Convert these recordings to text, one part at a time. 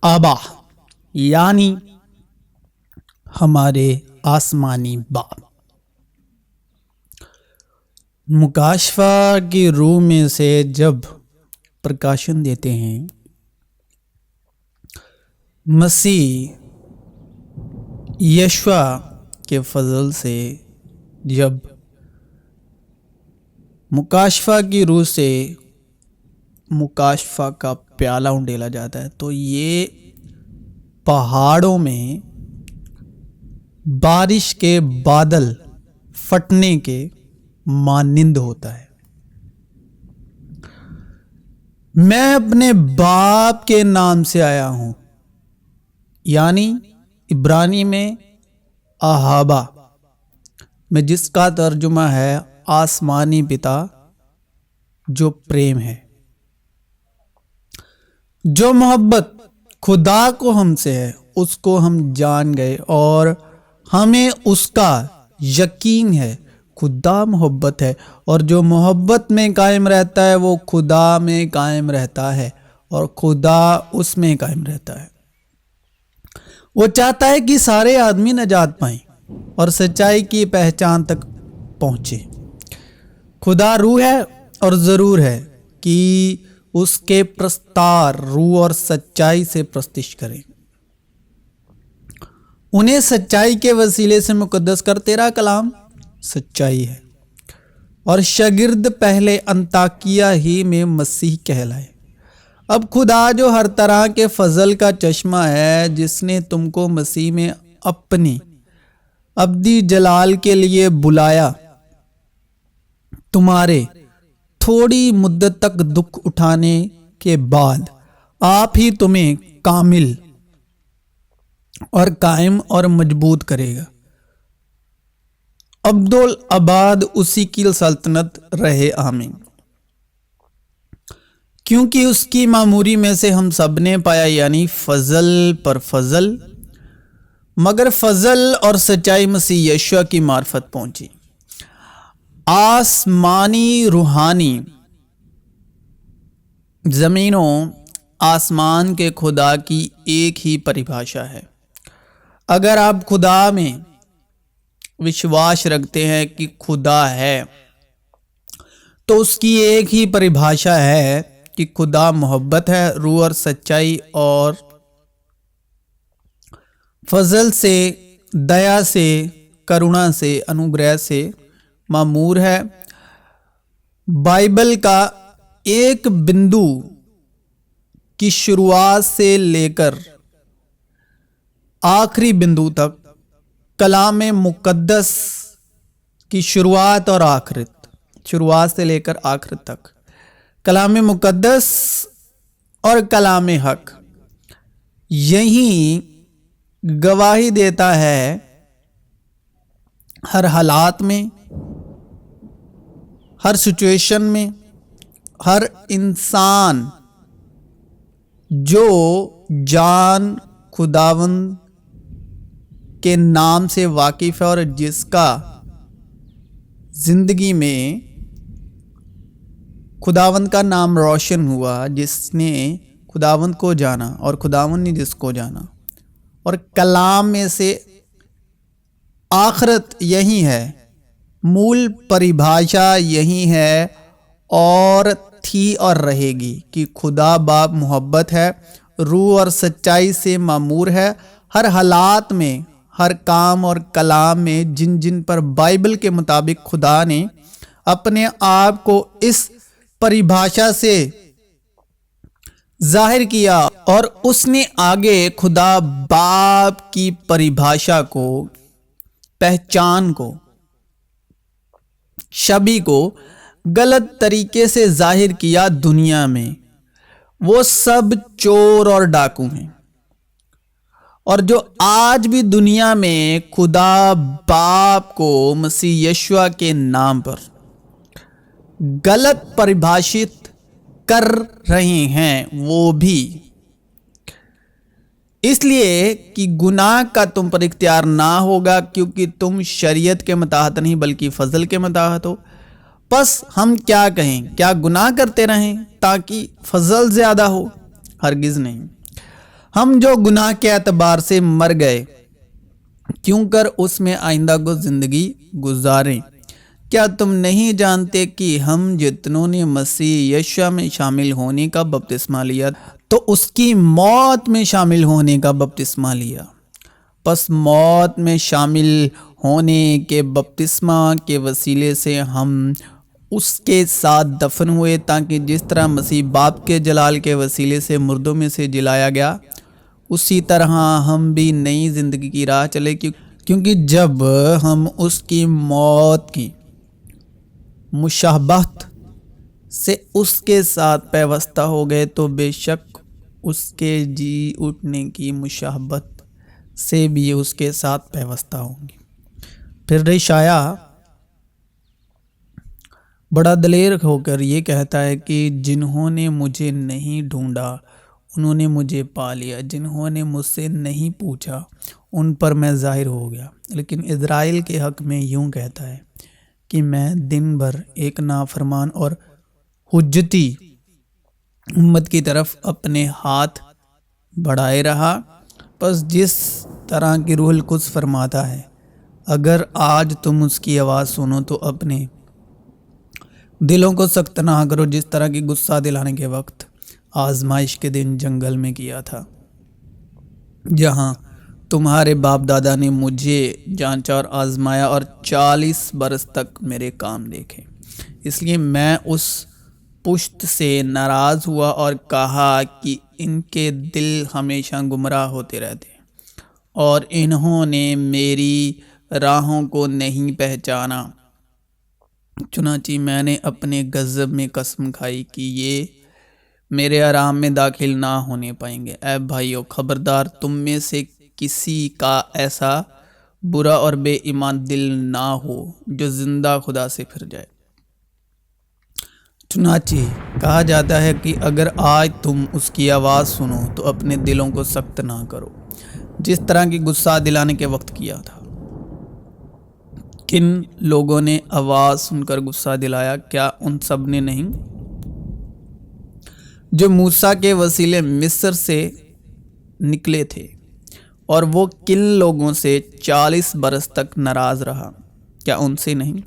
آبا یعنی ہمارے آسمانی باپ۔ مکاشفہ کی روح میں سے جب پرکاشن دیتے ہیں، مسیح یشوع کے فضل سے جب مکاشفہ کی روح سے مکاشفہ کا پیالہ انڈیلا جاتا ہے تو یہ پہاڑوں میں بارش کے بادل پھٹنے کے مانند ہوتا ہے۔ میں اپنے باپ کے نام سے آیا ہوں، یعنی عبرانی میں آہابا میں جس کا ترجمہ ہے آسمانی پتا جو پریم ہے۔ جو محبت خدا کو ہم سے ہے اس کو ہم جان گئے اور ہمیں اس کا یقین ہے۔ خدا محبت ہے اور جو محبت میں قائم رہتا ہے وہ خدا میں قائم رہتا ہے اور خدا اس میں قائم رہتا ہے۔ وہ چاہتا ہے کہ سارے آدمی نجات پائیں اور سچائی کی پہچان تک پہنچے۔ خدا روح ہے اور ضرور ہے کہ اس کے پرستار روح اور سچائی سے پرستش کریں۔ انہیں سچائی کے وسیلے سے مقدس کر، تیرا کلام سچائی ہے اور شاگرد پہلے انطاکیہ ہی میں مسیح کہلائے۔ اب خدا جو ہر طرح کے فضل کا چشمہ ہے، جس نے تم کو مسیح میں اپنی ابدی جلال کے لیے بلایا، تمہارے تھوڑی مدت تک دکھ اٹھانے کے بعد آپ ہی تمہیں کامل اور قائم اور مضبوط کرے گا۔ عبدالآباد اسی کی سلطنت رہے، آمین۔ کیونکہ اس کی معموری میں سے ہم سب نے پایا، یعنی فضل پر فضل، مگر فضل اور سچائی مسیح یشوع کی معرفت پہنچی۔ آسمانی روحانی زمینوں آسمان کے خدا کی ایک ہی پریبھاشا ہے۔ اگر آپ خدا میں وشواس رکھتے ہیں کہ خدا ہے تو اس کی ایک ہی پریبھاشا ہے کہ خدا محبت ہے، روح اور سچائی اور فضل سے، دیا سے، کرونا سے، انوگرہ سے معمور ہے۔ بائبل کا ایک بندو کی شروعات سے لے کر آخری بندو تک، کلام مقدس کی شروعات اور آخرت، شروعات سے لے کر آخر تک کلام مقدس اور کلام حق یہی گواہی دیتا ہے۔ ہر حالات میں، ہر سچویشن میں، ہر انسان جو جان خداوند کے نام سے واقف ہے اور جس کا زندگی میں خداوند کا نام روشن ہوا، جس نے خداوند کو جانا اور خداوند نے جس کو جانا، اور کلام میں سے آخرت یہی ہے، مول پریبھاشا یہی ہے اور تھی اور رہے گی کہ خدا باپ محبت ہے، روح اور سچائی سے معمور ہے۔ ہر حالات میں، ہر کام اور کلام میں جن جن پر بائبل کے مطابق خدا نے اپنے آپ کو اس پریبھاشا سے ظاہر کیا، اور اس نے آگے خدا باپ کی پریبھاشا کو، پہچان کو، شبیہ کو غلط طریقے سے ظاہر کیا دنیا میں۔ وہ سب چور اور ڈاکو ہیں، اور جو آج بھی دنیا میں خدا باپ کو مسیح یشوع کے نام پر غلط پریبھاشت کر رہے ہیں، وہ بھی اس لیے کہ گناہ کا تم پر اختیار نہ ہوگا، کیونکہ تم شریعت کے متحد نہیں بلکہ فضل کے متحد ہو۔ پس ہم کیا کہیں؟ کیا گناہ کرتے رہیں تاکہ فضل زیادہ ہو؟ ہرگز نہیں۔ ہم جو گناہ کے اعتبار سے مر گئے کیوں کر اس میں آئندہ کو زندگی گزاریں؟ کیا تم نہیں جانتے کہ ہم جتنوں نے مسیح یشوع میں شامل ہونے کا بپتسمہ لیا تو اس کی موت میں شامل ہونے کا بپتسمہ لیا؟ پس موت میں شامل ہونے کے بپتسمہ کے وسیلے سے ہم اس کے ساتھ دفن ہوئے، تاکہ جس طرح مسیح باپ کے جلال کے وسیلے سے مردوں میں سے جلایا گیا، اسی طرح ہم بھی نئی زندگی کی راہ چلے، کیونکہ جب ہم اس کی موت کی مشابہت سے اس کے ساتھ پیوستہ ہو گئے تو بے شک اس کے جی اٹھنے کی مشابہت سے بھی اس کے ساتھ پیوستہ ہوں گے۔ پھر یشعیاٰ بڑا دلیر ہو کر یہ کہتا ہے کہ جنہوں نے مجھے نہیں ڈھونڈا انہوں نے مجھے پا لیا، جنہوں نے مجھ سے نہیں پوچھا ان پر میں ظاہر ہو گیا۔ لیکن اسرائیل کے حق میں یوں کہتا ہے کہ میں دن بھر ایک نافرمان اور حجتی امت کی طرف اپنے ہاتھ بڑھائے رہا۔ پس جس طرح کی روح القدس فرماتا ہے، اگر آج تم اس کی آواز سنو تو اپنے دلوں کو سخت نہ کرو، جس طرح کی غصہ دلانے کے وقت آزمائش کے دن جنگل میں کیا تھا، جہاں تمہارے باپ دادا نے مجھے جانچا اور آزمایا اور 40 برس تک میرے کام دیکھے۔ اس لیے میں اس پشت سے ناراض ہوا اور کہا کہ ان کے دل ہمیشہ گمراہ ہوتے رہتے ہیں اور انہوں نے میری راہوں کو نہیں پہچانا۔ چنانچہ میں نے اپنے غضب میں قسم کھائی کہ یہ میرے آرام میں داخل نہ ہونے پائیں گے۔ اے بھائیو، خبردار، تم میں سے کسی کا ایسا برا اور بے ایمان دل نہ ہو جو زندہ خدا سے پھر جائے۔ چنانچہ کہا جاتا ہے کہ اگر آج تم اس کی آواز سنو تو اپنے دلوں کو سخت نہ کرو، جس طرح کی غصہ دلانے کے وقت کیا تھا۔ کن لوگوں نے آواز سن کر غصہ دلایا؟ کیا ان سب نے نہیں جو موسیٰ کے وسیلے مصر سے نکلے تھے؟ اور وہ کن لوگوں سے 40 برس تک ناراض رہا؟ کیا ان سے نہیں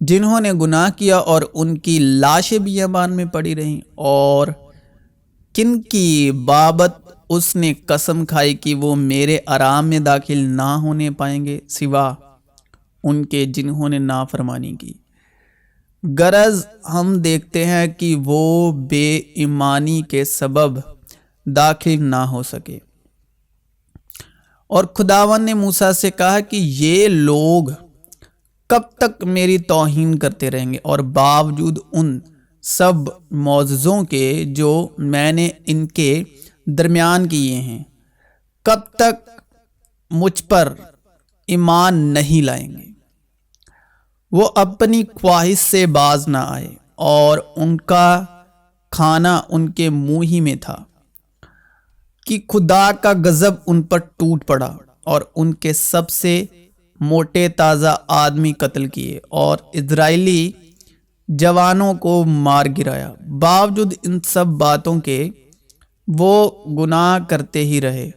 جنہوں نے گناہ کیا اور ان کی لاشیں بیابان میں پڑی رہیں؟ اور کن کی بابت اس نے قسم کھائی کہ وہ میرے آرام میں داخل نہ ہونے پائیں گے، سوا ان کے جنہوں نے نافرمانی کی؟ غرض ہم دیکھتے ہیں کہ وہ بے ایمانی کے سبب داخل نہ ہو سکے۔ اور خداوند نے موسیٰ سے کہا کہ یہ لوگ کب تک میری توہین کرتے رہیں گے، اور باوجود ان سب معجزوں کے جو میں نے ان کے درمیان کیے ہیں، کب تک مجھ پر ایمان نہیں لائیں گے؟ وہ اپنی خواہش سے باز نہ آئے اور ان کا کھانا ان کے منہ ہی میں تھا کہ خدا کا غضب ان پر ٹوٹ پڑا اور ان کے سب سے موٹے تازہ آدمی قتل کیے اور اسرائیلی جوانوں کو مار گرایا۔ باوجود ان سب باتوں کے وہ گناہ کرتے ہی رہے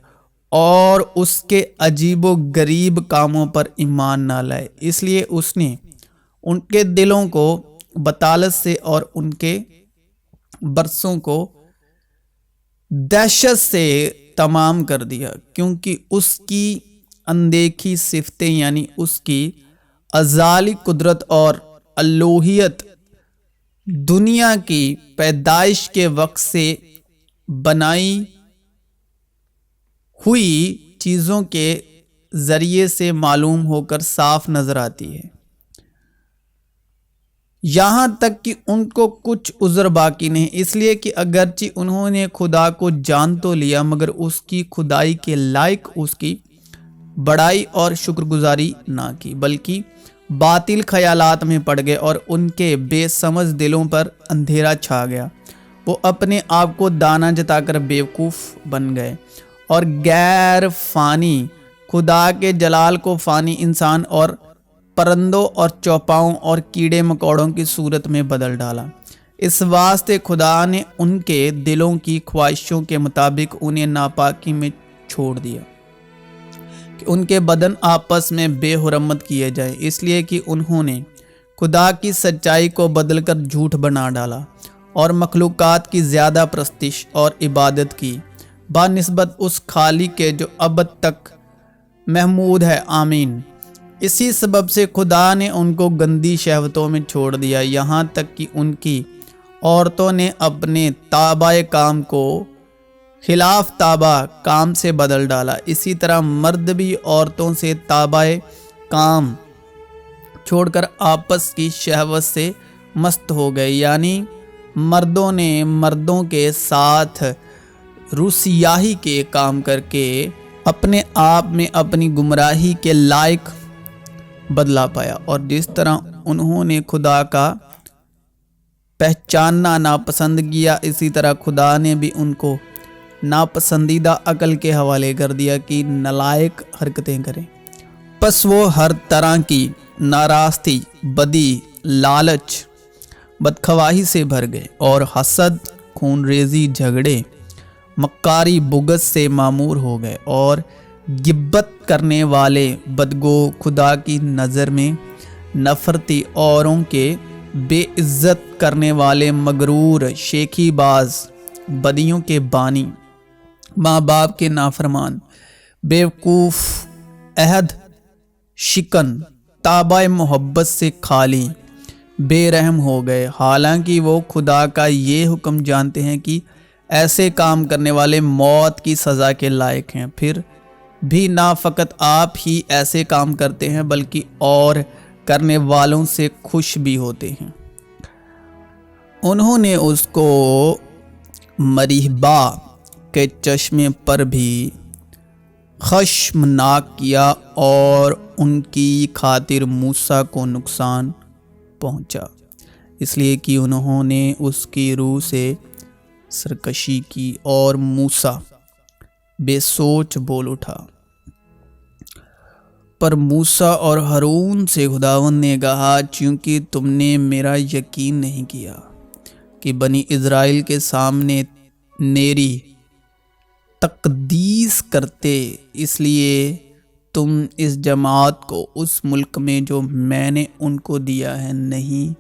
اور اس کے عجیب و غریب کاموں پر ایمان نہ لائے۔ اس لیے اس نے ان کے دلوں کو بطالت سے اور ان کے برسوں کو دہشت سے تمام کر دیا، کیونکہ اس کی اندیکھی صفتیں یعنی اس کی ازالی قدرت اور الوہیت دنیا کی پیدائش کے وقت سے بنائی ہوئی چیزوں کے ذریعے سے معلوم ہو کر صاف نظر آتی ہے، یہاں تک کہ ان کو کچھ عذر باقی نہیں، اس لیے کہ اگرچہ انہوں نے خدا کو جان تو لیا مگر اس کی خدائی کے لائق اس کی بڑائی اور شکر گزاری نہ کی، بلکہ باطل خیالات میں پڑ گئے اور ان کے بے سمجھ دلوں پر اندھیرا چھا گیا۔ وہ اپنے آپ کو دانا جتا کر بیوقوف بن گئے اور غیر فانی خدا کے جلال کو فانی انسان اور پرندوں اور چوپاؤں اور کیڑے مکوڑوں کی صورت میں بدل ڈالا۔ اس واسطے خدا نے ان کے دلوں کی خواہشوں کے مطابق انہیں ناپاکی میں چھوڑ دیا کہ ان کے بدن آپس میں بے حرمت کیے جائیں، اس لیے کہ انہوں نے خدا کی سچائی کو بدل کر جھوٹ بنا ڈالا اور مخلوقات کی زیادہ پرستش اور عبادت کی بنسبت اس خالق کے جو ابد تک محمود ہے، آمین۔ اسی سبب سے خدا نے ان کو گندی شہوتوں میں چھوڑ دیا، یہاں تک کہ ان کی عورتوں نے اپنے تابع کام کو خلاف تابع کام سے بدل ڈالا۔ اسی طرح مرد بھی عورتوں سے تابع کام چھوڑ کر آپس کی شہوت سے مست ہو گئے، یعنی مردوں نے مردوں کے ساتھ روسیاہی کے کام کر کے اپنے آپ میں اپنی گمراہی کے لائق بدلا پایا، اور جس طرح انہوں نے خدا کا پہچاننا ناپسند کیا، اسی طرح خدا نے بھی ان کو ناپسندیدہ عقل کے حوالے کر دیا کہ نالائق حرکتیں کریں۔ پس وہ ہر طرح کی ناراستی، بدی، لالچ، بدخواہی سے بھر گئے اور حسد، خون ریزی، جھگڑے، مکاری، بغض سے معمور ہو گئے، اور غیبت کرنے والے، بدگو، خدا کی نظر میں نفرتی، اوروں کے بے عزت کرنے والے، مغرور، شیخی باز، بدیوں کے بانی، ماں باپ کے نافرمان، بیوقوف، عہد شکن، تابع محبت سے خالی، بے رحم ہو گئے، حالانکہ وہ خدا کا یہ حکم جانتے ہیں کہ ایسے کام کرنے والے موت کی سزا کے لائق ہیں۔ پھر بھی نہ فقط آپ ہی ایسے کام کرتے ہیں بلکہ اور کرنے والوں سے خوش بھی ہوتے ہیں۔ انہوں نے اس کو مریبہ کے چشمے پر بھی خشمناک کیا اور ان کی خاطر موسیٰ کو نقصان پہنچا، اس لیے کہ انہوں نے اس کی روح سے سرکشی کی، اور موسیٰ بے سوچ بول اٹھا۔ پر موسیٰ اور ہارون سے خداوند نے کہا، چونکہ تم نے میرا یقین نہیں کیا کہ بنی اسرائیل کے سامنے میری تقدیس کرتے، اس لیے تم اس جماعت کو اس ملک میں جو میں نے ان کو دیا ہے نہیں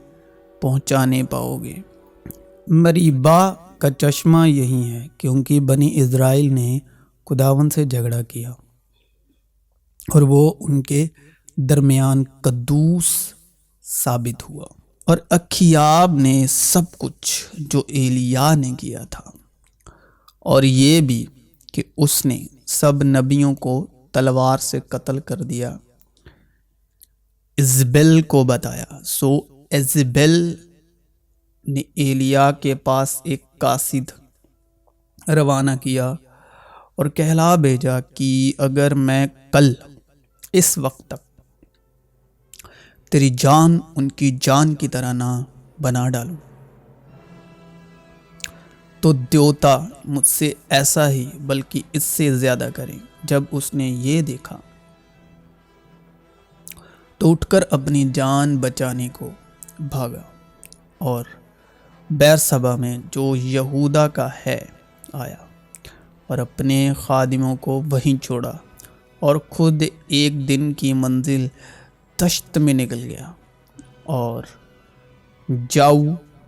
پہنچانے پاؤ گے۔ مریبہ کا چشمہ یہی ہے، کیونکہ بنی اسرائیل نے خداوند سے جھگڑا کیا اور وہ ان کے درمیان قدوس ثابت ہوا، اور اکھیاب نے سب کچھ جو ایلیاہ نے کیا تھا، اور یہ بھی کہ اس نے سب نبیوں کو تلوار سے قتل کر دیا، ایزبل کو بتایا۔ سو ایزبل نے ایلیاہ کے پاس ایک قاصد روانہ کیا اور کہلا بھیجا کہ اگر میں کل اس وقت تک تیری جان ان کی جان کی طرح نہ بنا ڈالوں تو دیوتا مجھ سے ایسا ہی بلکہ اس سے زیادہ کریں۔ جب اس نے یہ دیکھا تو اٹھ کر اپنی جان بچانے کو بھاگا اور بیرسبا میں جو یہودا کا ہے آیا اور اپنے خادموں کو وہیں چھوڑا، اور خود ایک دن کی منزل دشت میں نکل گیا اور جاؤ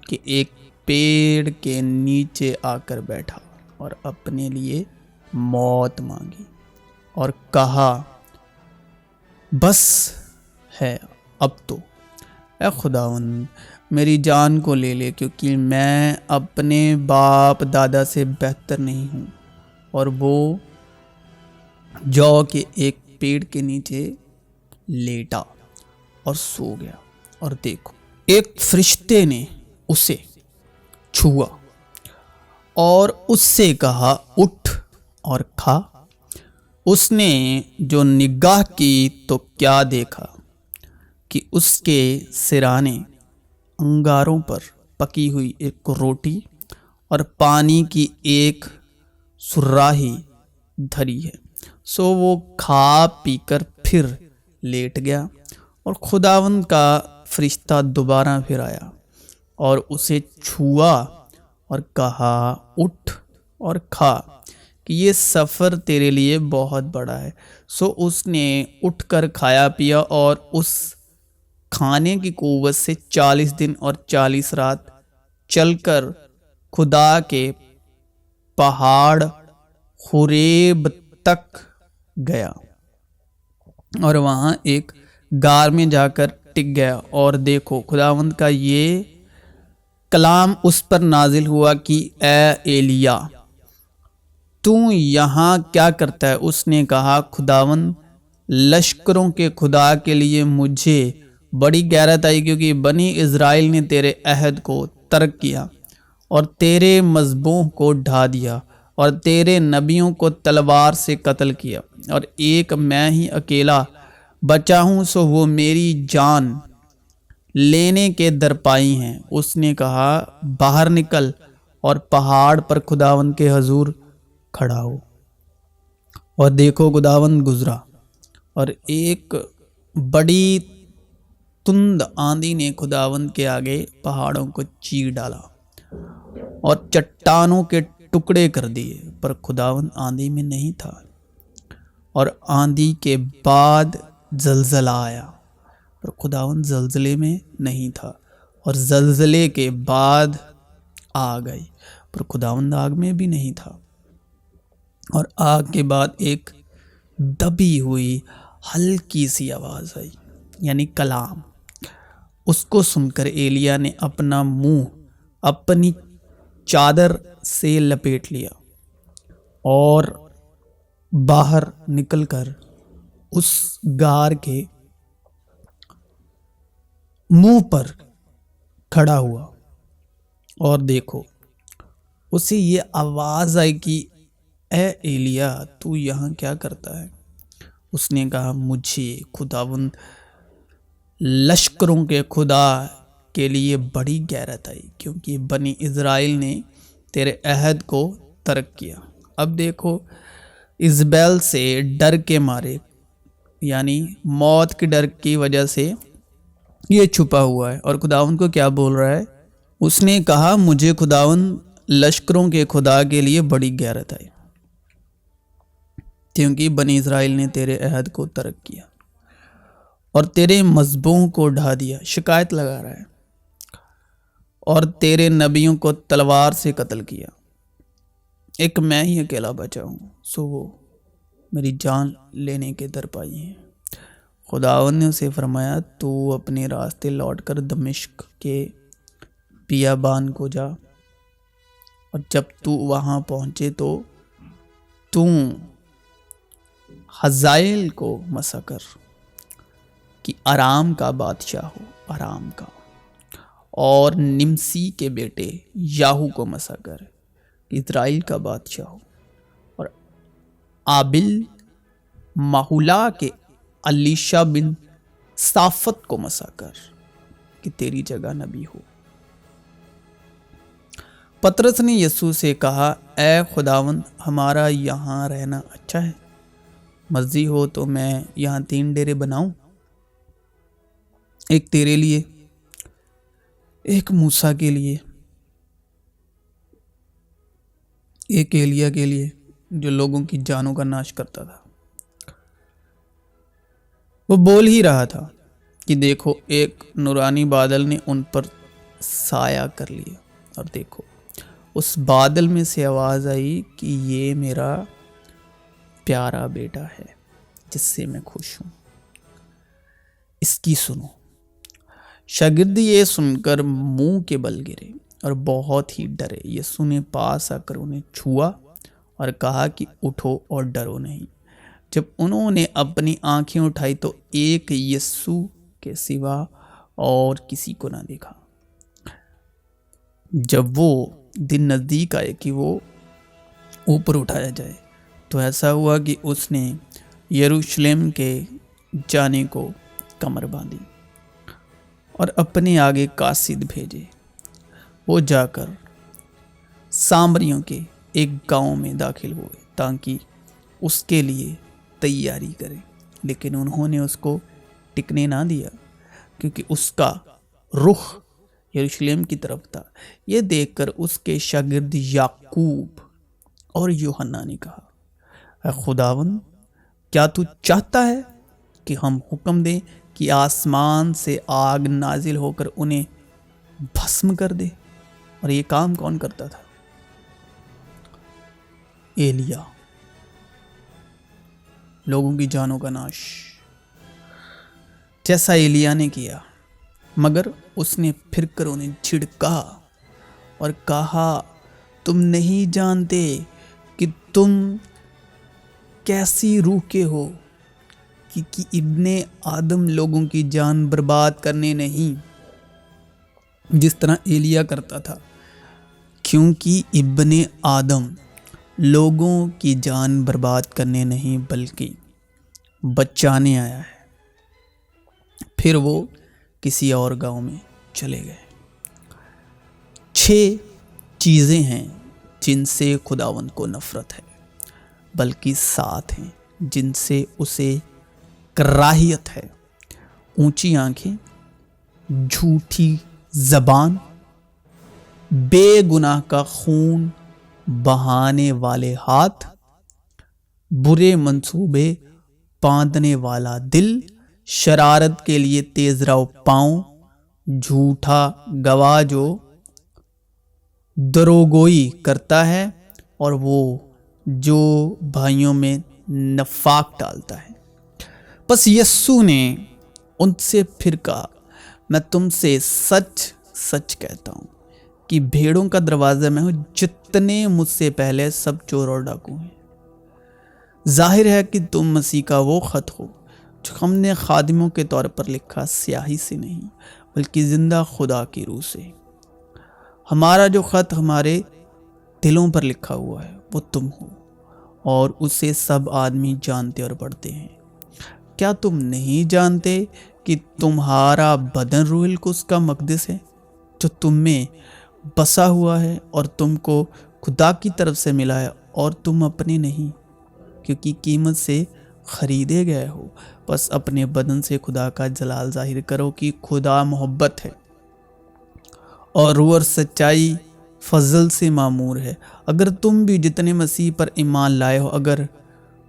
کے ایک پیڑ کے نیچے آ کر بیٹھا اور اپنے لیے موت مانگی اور کہا، بس ہے اب تو اے خداوند میری جان کو لے لے، کیونکہ میں اپنے باپ دادا سے بہتر نہیں ہوں۔ اور وہ جو کے ایک پیڑ کے نیچے لیٹا اور سو گیا، اور دیکھو ایک فرشتے نے اسے چھوا اور اس سے کہا، اٹھ اور کھا۔ اس نے جو نگاہ کی تو کیا دیکھا کہ اس کے سرانے انگاروں پر پکی ہوئی ایک روٹی اور پانی کی ایک سراہی دھری ہے۔ سو وہ کھا پی کر پھر لیٹ گیا، اور خداوند کا فرشتہ دوبارہ پھر آیا اور اسے چھوا اور کہا اٹھ اور کھا کہ یہ سفر تیرے لیے بہت بڑا ہے۔ سو اس نے اٹھ کر کھایا پیا اور اس کھانے کی قوت سے 40 دن اور 40 رات چل کر خدا کے پہاڑ خوریب تک گیا اور وہاں ایک غار میں جا کر ٹک گیا۔ اور دیکھو خداوند کا یہ کلام اس پر نازل ہوا کہ اے ایلیا تو یہاں کیا کرتا ہے؟ اس نے کہا خداوند لشکروں کے خدا کے لیے مجھے بڑی غیرت آئی، کیونکہ بنی اسرائیل نے تیرے عہد کو ترک کیا اور تیرے مذبوح کو ڈھا دیا اور تیرے نبیوں کو تلوار سے قتل کیا، اور ایک میں ہی اکیلا بچا ہوں، سو وہ میری جان لینے کے درپائی ہیں۔ اس نے کہا باہر نکل اور پہاڑ پر خداوند کے حضور کھڑا ہو۔ اور دیکھو خداوند گزرا اور ایک بڑی تند آندھی نے خداوند کے آگے پہاڑوں کو چیر ڈالا اور چٹانوں کے ٹکڑے کر دیے، پر خداوند آندھی میں نہیں تھا۔ اور آندھی کے بعد زلزلہ آیا، پر خداوند زلزلے میں نہیں تھا۔ اور زلزلے کے بعد آگ آئی، پر خداوند آگ میں بھی نہیں تھا۔ اور آگ کے بعد ایک دبی ہوئی ہلکی سی آواز آئی، یعنی کلام۔ اس کو سن کر ایلیا نے اپنا منہ اپنی چادر سے لپیٹ لیا اور باہر نکل کر اس غار کے منہ پر کھڑا ہوا۔ اور دیکھو اسے یہ آواز آئی کہ اے ایلیا تو یہاں کیا کرتا ہے؟ اس نے کہا مجھے خداوند لشکروں کے خدا کے لیے بڑی غیرت آئی، کیونکہ بنی اسرائیل نے تیرے عہد کو ترک کیا۔ اب دیکھو ایزابیل سے ڈر کے مارے، یعنی موت کے ڈر کی وجہ سے یہ چھپا ہوا ہے، اور خداوند کو کیا بول رہا ہے؟ اس نے کہا مجھے خداوند لشکروں کے خدا کے لیے بڑی غیرت آئی، کیونکہ بنی اسرائیل نے تیرے عہد کو ترک کیا اور تیرے مذبوح کو ڈھا دیا، شکایت لگا رہا ہے، اور تیرے نبیوں کو تلوار سے قتل کیا، ایک میں ہی اکیلا بچا ہوں، سو وہ میری جان لینے کے درپائی ہیں۔ خداوند نے اسے فرمایا تو اپنے راستے لوٹ کر دمشق کے بیابان کو جا، اور جب تو وہاں پہنچے تو حزائیل کو مسا کر کہ آرام کا بادشاہ ہو، آرام کا، اور نمسی کے بیٹے یاہو کو مسا کر کہ اسرائیل کا بادشاہ ہو، اور آبل ماہولا کے الیشا بن صافت کو مسا کر کہ تیری جگہ نبی ہو۔ پطرس نے یسوع سے کہا اے خداوند ہمارا یہاں رہنا اچھا ہے، مرضی ہو تو میں یہاں 3 ڈیرے بناؤں، ایک تیرے لیے، ایک موسیٰ کے لیے، ایک ایلیا کے لیے جو لوگوں کی جانوں کا ناش کرتا تھا۔ وہ بول ہی رہا تھا کہ دیکھو ایک نورانی بادل نے ان پر سایہ کر لیا، اور دیکھو اس بادل میں سے آواز آئی کہ یہ میرا پیارا بیٹا ہے جس سے میں خوش ہوں، اس کی سنو۔ شاگرد یہ سن کر منہ کے بل گرے اور بہت ہی ڈرے۔ یسوع نے پاس آ کر انہیں چھوا اور کہا کہ اٹھو اور ڈرو نہیں۔ جب انہوں نے اپنی آنکھیں اٹھائی تو ایک یسوع کے سوا اور کسی کو نہ دیکھا۔ جب وہ دن نزدیک آئے کہ وہ اوپر اٹھایا جائے تو ایسا ہوا کہ اس نے یروشلم کے جانے کو کمر باندھی اور اپنے آگے قاصد بھیجے۔ وہ جا کر سامریوں کے ایک گاؤں میں داخل ہوئے تاکہ اس کے لیے تیاری کریں، لیکن انہوں نے اس کو ٹکنے نہ دیا، کیونکہ اس کا رخ یروشلم کی طرف تھا۔ یہ دیکھ کر اس کے شاگرد یعقوب اور یوحنا نے کہا، اے خداوند، کیا تو چاہتا ہے کہ ہم حکم دیں کہ آسمان سے آگ نازل ہو کر انہیں بھسم کر دے؟ اور یہ کام کون کرتا تھا؟ ایلیا، لوگوں کی جانوں کا ناش، جیسا ایلیا نے کیا۔ مگر اس نے پھر کر انہیں جھڑکا اور کہا، تم نہیں جانتے کہ تم کیسی روح کے ہو، کہ ابن آدم لوگوں کی جان برباد کرنے نہیں جس طرح ایلیا کرتا تھا، کیونکہ ابن آدم لوگوں کی جان برباد کرنے نہیں بلکہ بچانے آیا ہے۔ پھر وہ کسی اور گاؤں میں چلے گئے۔ 6 چیزیں ہیں جن سے خداوند کو نفرت ہے، بلکہ 7 ہیں جن سے اسے کراہیت ہے: اونچی آنکھیں، جھوٹی زبان، بے گناہ کا خون بہانے والے ہاتھ، برے منصوبے باندھنے والا دل، شرارت کے لیے تیز رو پاؤں، جھوٹا گواہ جو دروغگوئی کرتا ہے، اور وہ جو بھائیوں میں نفاق ڈالتا ہے۔ پس یسوع نے ان سے پھر کہا، میں تم سے سچ سچ کہتا ہوں کہ بھیڑوں کا دروازہ میں ہوں۔ جتنے مجھ سے پہلے سب چور اور ڈاکو ہیں۔ ظاہر ہے کہ تم مسیح کا وہ خط ہو جو ہم نے خادموں کے طور پر لکھا، سیاہی سے نہیں بلکہ زندہ خدا کی روح سے۔ ہمارا جو خط ہمارے دلوں پر لکھا ہوا ہے وہ تم ہو، اور اسے سب آدمی جانتے اور پڑھتے ہیں۔ کیا تم نہیں جانتے کہ تمہارا بدن روح القدس کا مقدس ہے جو تم میں بسا ہوا ہے، اور تم کو خدا کی طرف سے ملا ہے، اور تم اپنے نہیں، کیونکہ قیمت سے خریدے گئے ہو؟ بس اپنے بدن سے خدا کا جلال ظاہر کرو کہ خدا محبت ہے، اور روح اور سچائی فضل سے معمور ہے۔ اگر تم بھی جتنے مسیح پر ایمان لائے ہو، اگر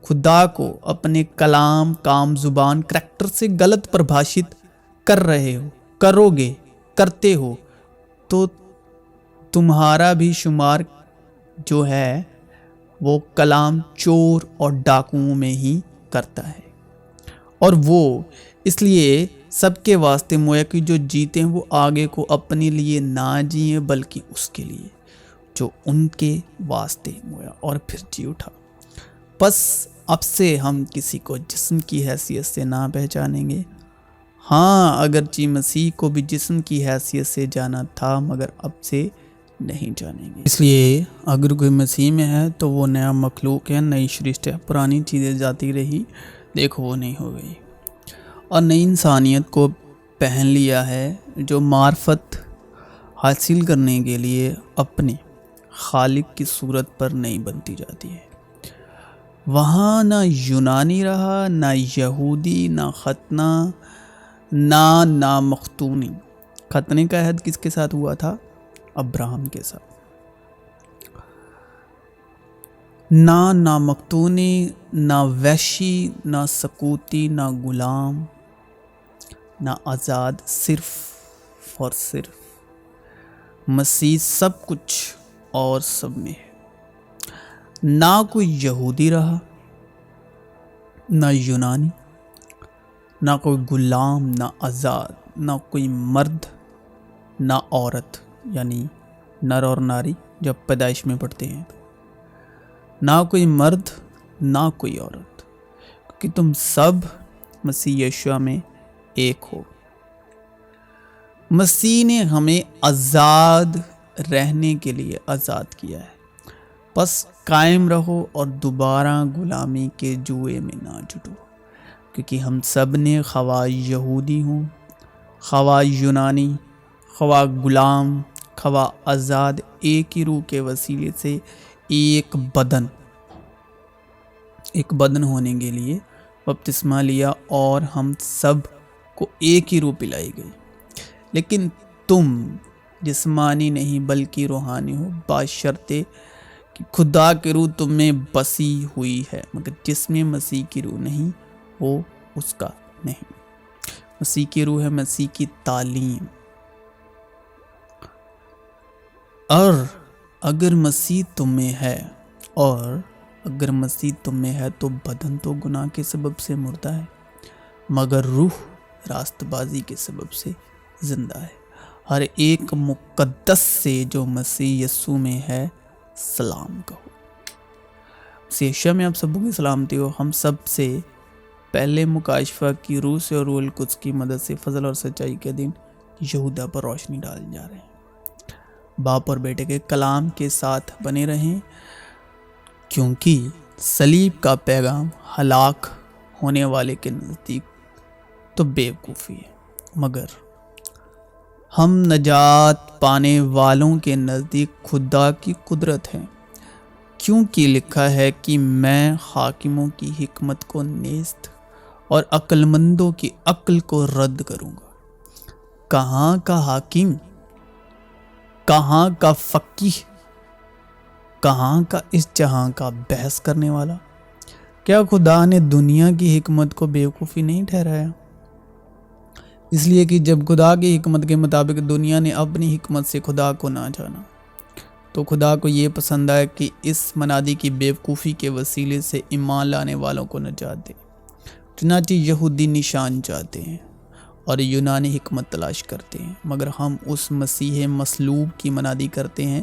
خدا کو اپنے کلام، کام، زبان، کریکٹر سے غلط پربھاشت کر رہے ہو، کرتے ہو، تو تمہارا بھی شمار جو ہے وہ کلام چور اور ڈاکوؤں میں ہی کرتا ہے۔ اور وہ اس لیے سب کے واسطے مویا کہ جو جیتے ہیں وہ آگے کو اپنے لیے نہ جیئیں بلکہ اس کے لیے جو ان کے واسطے مویا اور پھر جی اٹھا۔ بس اب سے ہم کسی کو جسم کی حیثیت سے نہ پہچانیں گے۔ ہاں، اگرچہ مسیح کو بھی جسم کی حیثیت سے جانا تھا، مگر اب سے نہیں جانیں گے۔ اس لیے اگر کوئی مسیح میں ہے تو وہ نیا مخلوق ہے، نئی سرشت ہے، پرانی چیزیں جاتی رہی، دیکھو وہ نہیں ہو گئی، اور نئی انسانیت کو پہن لیا ہے، جو معرفت حاصل کرنے کے لیے اپنے خالق کی صورت پر نہیں بنتی جاتی ہے۔ وہاں نہ یونانی رہا، نہ یہودی، نہ ختنہ، نہ نامختونی۔ ختنے کا عہد کس کے ساتھ ہوا تھا؟ ابراہم کے ساتھ۔ نہ نامختونی، نہ ویشی، نہ سکوتی، نہ غلام، نہ آزاد، صرف اور صرف مسیح سب کچھ اور سب میں ہے۔ نہ کوئی یہودی رہا، نہ یونانی، نہ کوئی غلام، نہ آزاد، نہ کوئی مرد، نہ عورت، یعنی نر اور ناری جب پیدائش میں پڑھتے ہیں، نہ کوئی مرد، نہ کوئی عورت، کہ تم سب مسیح یشوع میں ایک ہو۔ مسیح نے ہمیں آزاد رہنے کے لیے آزاد کیا ہے۔ بس قائم رہو اور دوبارہ غلامی کے جوئے میں نہ جٹو، کیونکہ ہم سب نے خواہ یہودی ہوں، خواہ یونانی، خواہ غلام، خواہ آزاد، ایک ہی روح کے وسیلے سے ایک بدن ہونے کے لیے بپتسمہ لیا، اور ہم سب کو ایک ہی روح پلائی گئی۔ لیکن تم جسمانی نہیں بلکہ روحانی ہو، باشرطے کہ خدا کی روح تم میں بسی ہوئی ہے، مگر جس میں مسیح کی روح نہیں وہ اس کا نہیں۔ مسیح کی روح ہے مسیح کی تعلیم، اور اگر مسیح تم میں ہے تو بدن تو گناہ کے سبب سے مردہ ہے، مگر روح راست بازی کے سبب سے زندہ ہے۔ ہر ایک مقدس سے جو مسیح یسوع میں ہے سلام کہو۔ مسیح یسوع میں آپ سبوں کی سلامتی ہو۔ ہم سب سے پہلے مکاشفہ کی روح سے اور روح القدس کی مدد سے فضل اور سچائی کے دن یہودا پر روشنی ڈال جا رہے ہیں۔ باپ اور بیٹے کے کلام کے ساتھ بنے رہیں، کیونکہ صلیب کا پیغام ہلاک ہونے والے کے نزدیک تو بیوقوفی ہے، مگر ہم نجات پانے والوں کے نزدیک خدا کی قدرت ہے، کیونکہ لکھا ہے کہ میں حاکموں کی حکمت کو نیست اور عقل مندوں کی عقل کو رد کروں گا۔ کہاں کا حاکم، کہاں کا فقیہ، کہاں کا اس جہاں کا بحث کرنے والا؟ کیا خدا نے دنیا کی حکمت کو بیوقوفی نہیں ٹھہرایا؟ اس لیے کہ جب خدا کی حکمت کے مطابق دنیا نے اپنی حکمت سے خدا کو نہ جانا، تو خدا کو یہ پسند آیا کہ اس منادی کی بیوقوفی کے وسیلے سے ایمان لانے والوں کو نجات دے۔ چنانچہ یہودی نشان چاہتے ہیں اور یونانی حکمت تلاش کرتے ہیں، مگر ہم اس مسیح مصلوب کی منادی کرتے ہیں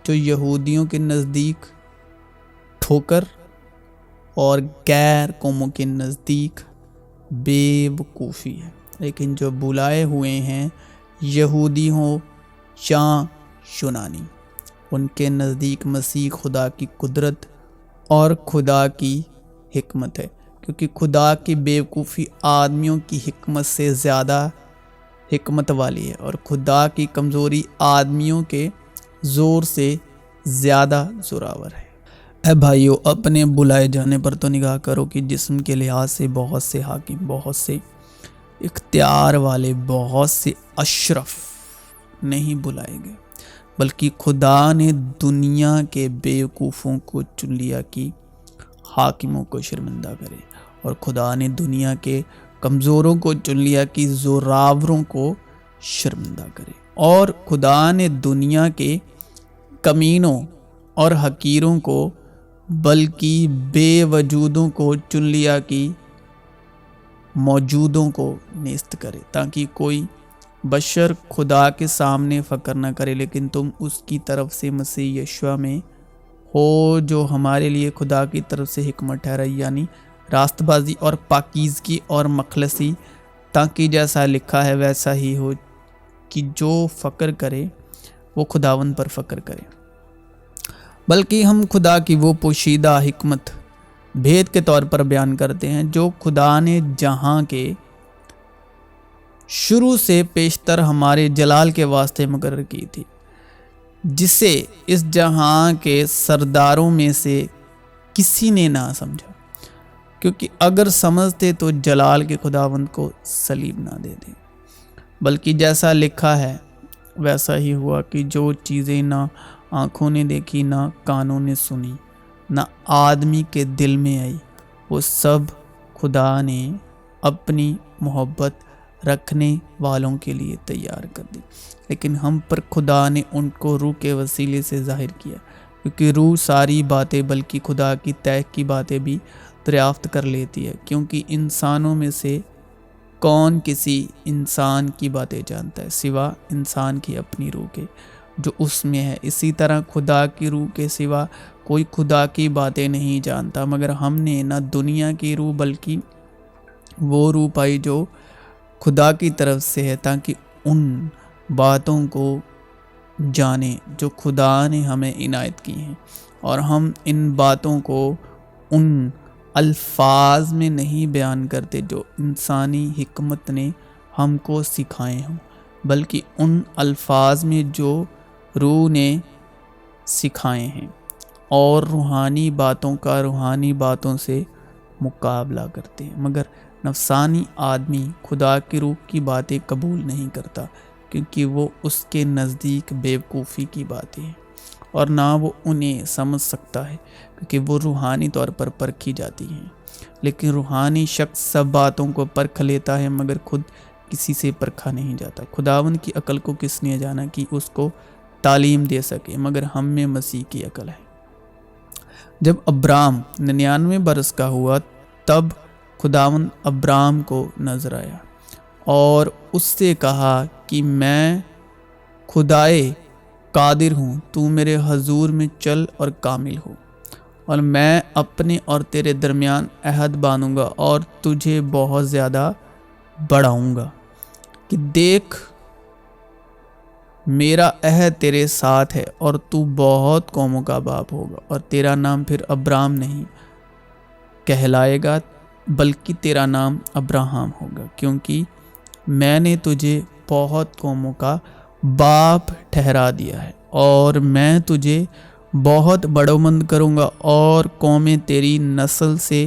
جو یہودیوں کے نزدیک ٹھوکر اور غیر قوموں کے نزدیک بے وقوفی ہے، لیکن جو بلائے ہوئے ہیں یہودی ہوں یا یونانی، ان کے نزدیک مسیح خدا کی قدرت اور خدا کی حکمت ہے، کیونکہ خدا کی بیوقوفی آدمیوں کی حکمت سے زیادہ حکمت والی ہے، اور خدا کی کمزوری آدمیوں کے زور سے زیادہ زوراور ہے۔ اے بھائیو، اپنے بلائے جانے پر تو نگاہ کرو کہ جسم کے لحاظ سے بہت سے حاکم، بہت سے اختیار والے، بہت سے اشرف نہیں بلائے گئے، بلکہ خدا نے دنیا کے بیوقوفوں کو چن لیا کہ حاکموں کو شرمندہ کرے، اور خدا نے دنیا کے کمزوروں کو چن لیا کہ زوراوروں کو شرمندہ کرے، اور خدا نے دنیا کے کمینوں اور حقیروں کو بلکہ بے وجودوں کو چن لیا کہ موجودوں کو نیست کرے، تاکہ کوئی بشر خدا کے سامنے فخر نہ کرے، لیکن تم اس کی طرف سے مسیح یسوع میں ہو جو ہمارے لیے خدا کی طرف سے حکمت ٹھہرائی، یعنی راست بازی اور پاکیزگی اور مخلصی، تاکہ جیسا لکھا ہے ویسا ہی ہو کہ جو فخر کرے وہ خداوند پر فخر کرے۔ بلکہ ہم خدا کی وہ پوشیدہ حکمت بھید کے طور پر بیان کرتے ہیں جو خدا نے جہاں کے شروع سے پیشتر ہمارے جلال کے واسطے مقرر کی تھی، جسے اس جہاں کے سرداروں میں سے کسی نے نہ سمجھا، کیونکہ اگر سمجھتے تو جلال کے خداوند کو صلیب نہ دے دیں۔ بلکہ جیسا لکھا ہے ویسا ہی ہوا کہ جو چیزیں نہ آنکھوں نے دیکھی، نہ کانوں نے سنی، نہ آدمی کے دل میں آئی، وہ سب خدا نے اپنی محبت رکھنے والوں کے لیے تیار کر دی۔ لیکن ہم پر خدا نے ان کو روح کے وسیلے سے ظاہر کیا، کیونکہ روح ساری باتیں بلکہ خدا کی طے کی باتیں بھی دریافت کر لیتی ہے، کیونکہ انسانوں میں سے کون کسی انسان کی باتیں جانتا ہے سوا انسان کی اپنی روح کے جو اس میں ہے۔ اسی طرح خدا کی روح کے سوا کوئی خدا کی باتیں نہیں جانتا، مگر ہم نے نہ دنیا کی روح بلکہ وہ روح پائی جو خدا کی طرف سے ہے، تاکہ ان باتوں کو جانیں جو خدا نے ہمیں عنایت کی ہیں، اور ہم ان باتوں کو ان الفاظ میں نہیں بیان کرتے جو انسانی حکمت نے ہم کو سکھائے ہوں، بلکہ ان الفاظ میں جو روح نے سکھائے ہیں، اور روحانی باتوں کا روحانی باتوں سے مقابلہ کرتے ہیں۔ مگر نفسانی آدمی خدا کی روح کی باتیں قبول نہیں کرتا، کیونکہ وہ اس کے نزدیک بیوقوفی کی باتیں ہیں اور نہ وہ انہیں سمجھ سکتا ہے کیونکہ وہ روحانی طور پر پرکھی جاتی ہیں، لیکن روحانی شخص سب باتوں کو پرکھ لیتا ہے مگر خود کسی سے پرکھا نہیں جاتا۔ خداوند کی عقل کو کس نے جانا کہ اس کو تعلیم دے سکے، مگر ہم میں مسیح کی عقل ہے۔ جب ابرام 99 برس کا ہوا تب خداوند ابرام کو نظر آیا اور اس سے کہا کہ میں خدائے قادر ہوں، تو میرے حضور میں چل اور کامل ہو، اور میں اپنے اور تیرے درمیان عہد باندھوں گا اور تجھے بہت زیادہ بڑھاؤں گا کہ دیکھ میرا عہد تیرے ساتھ ہے اور تو بہت قوموں کا باپ ہوگا، اور تیرا نام پھر ابرام نہیں کہلائے گا بلکہ تیرا نام ابراہم ہوگا، کیونکہ میں نے تجھے بہت قوموں کا باپ ٹھہرا دیا ہے، اور میں تجھے بہت بڑومند کروں گا اور قومیں تیری نسل سے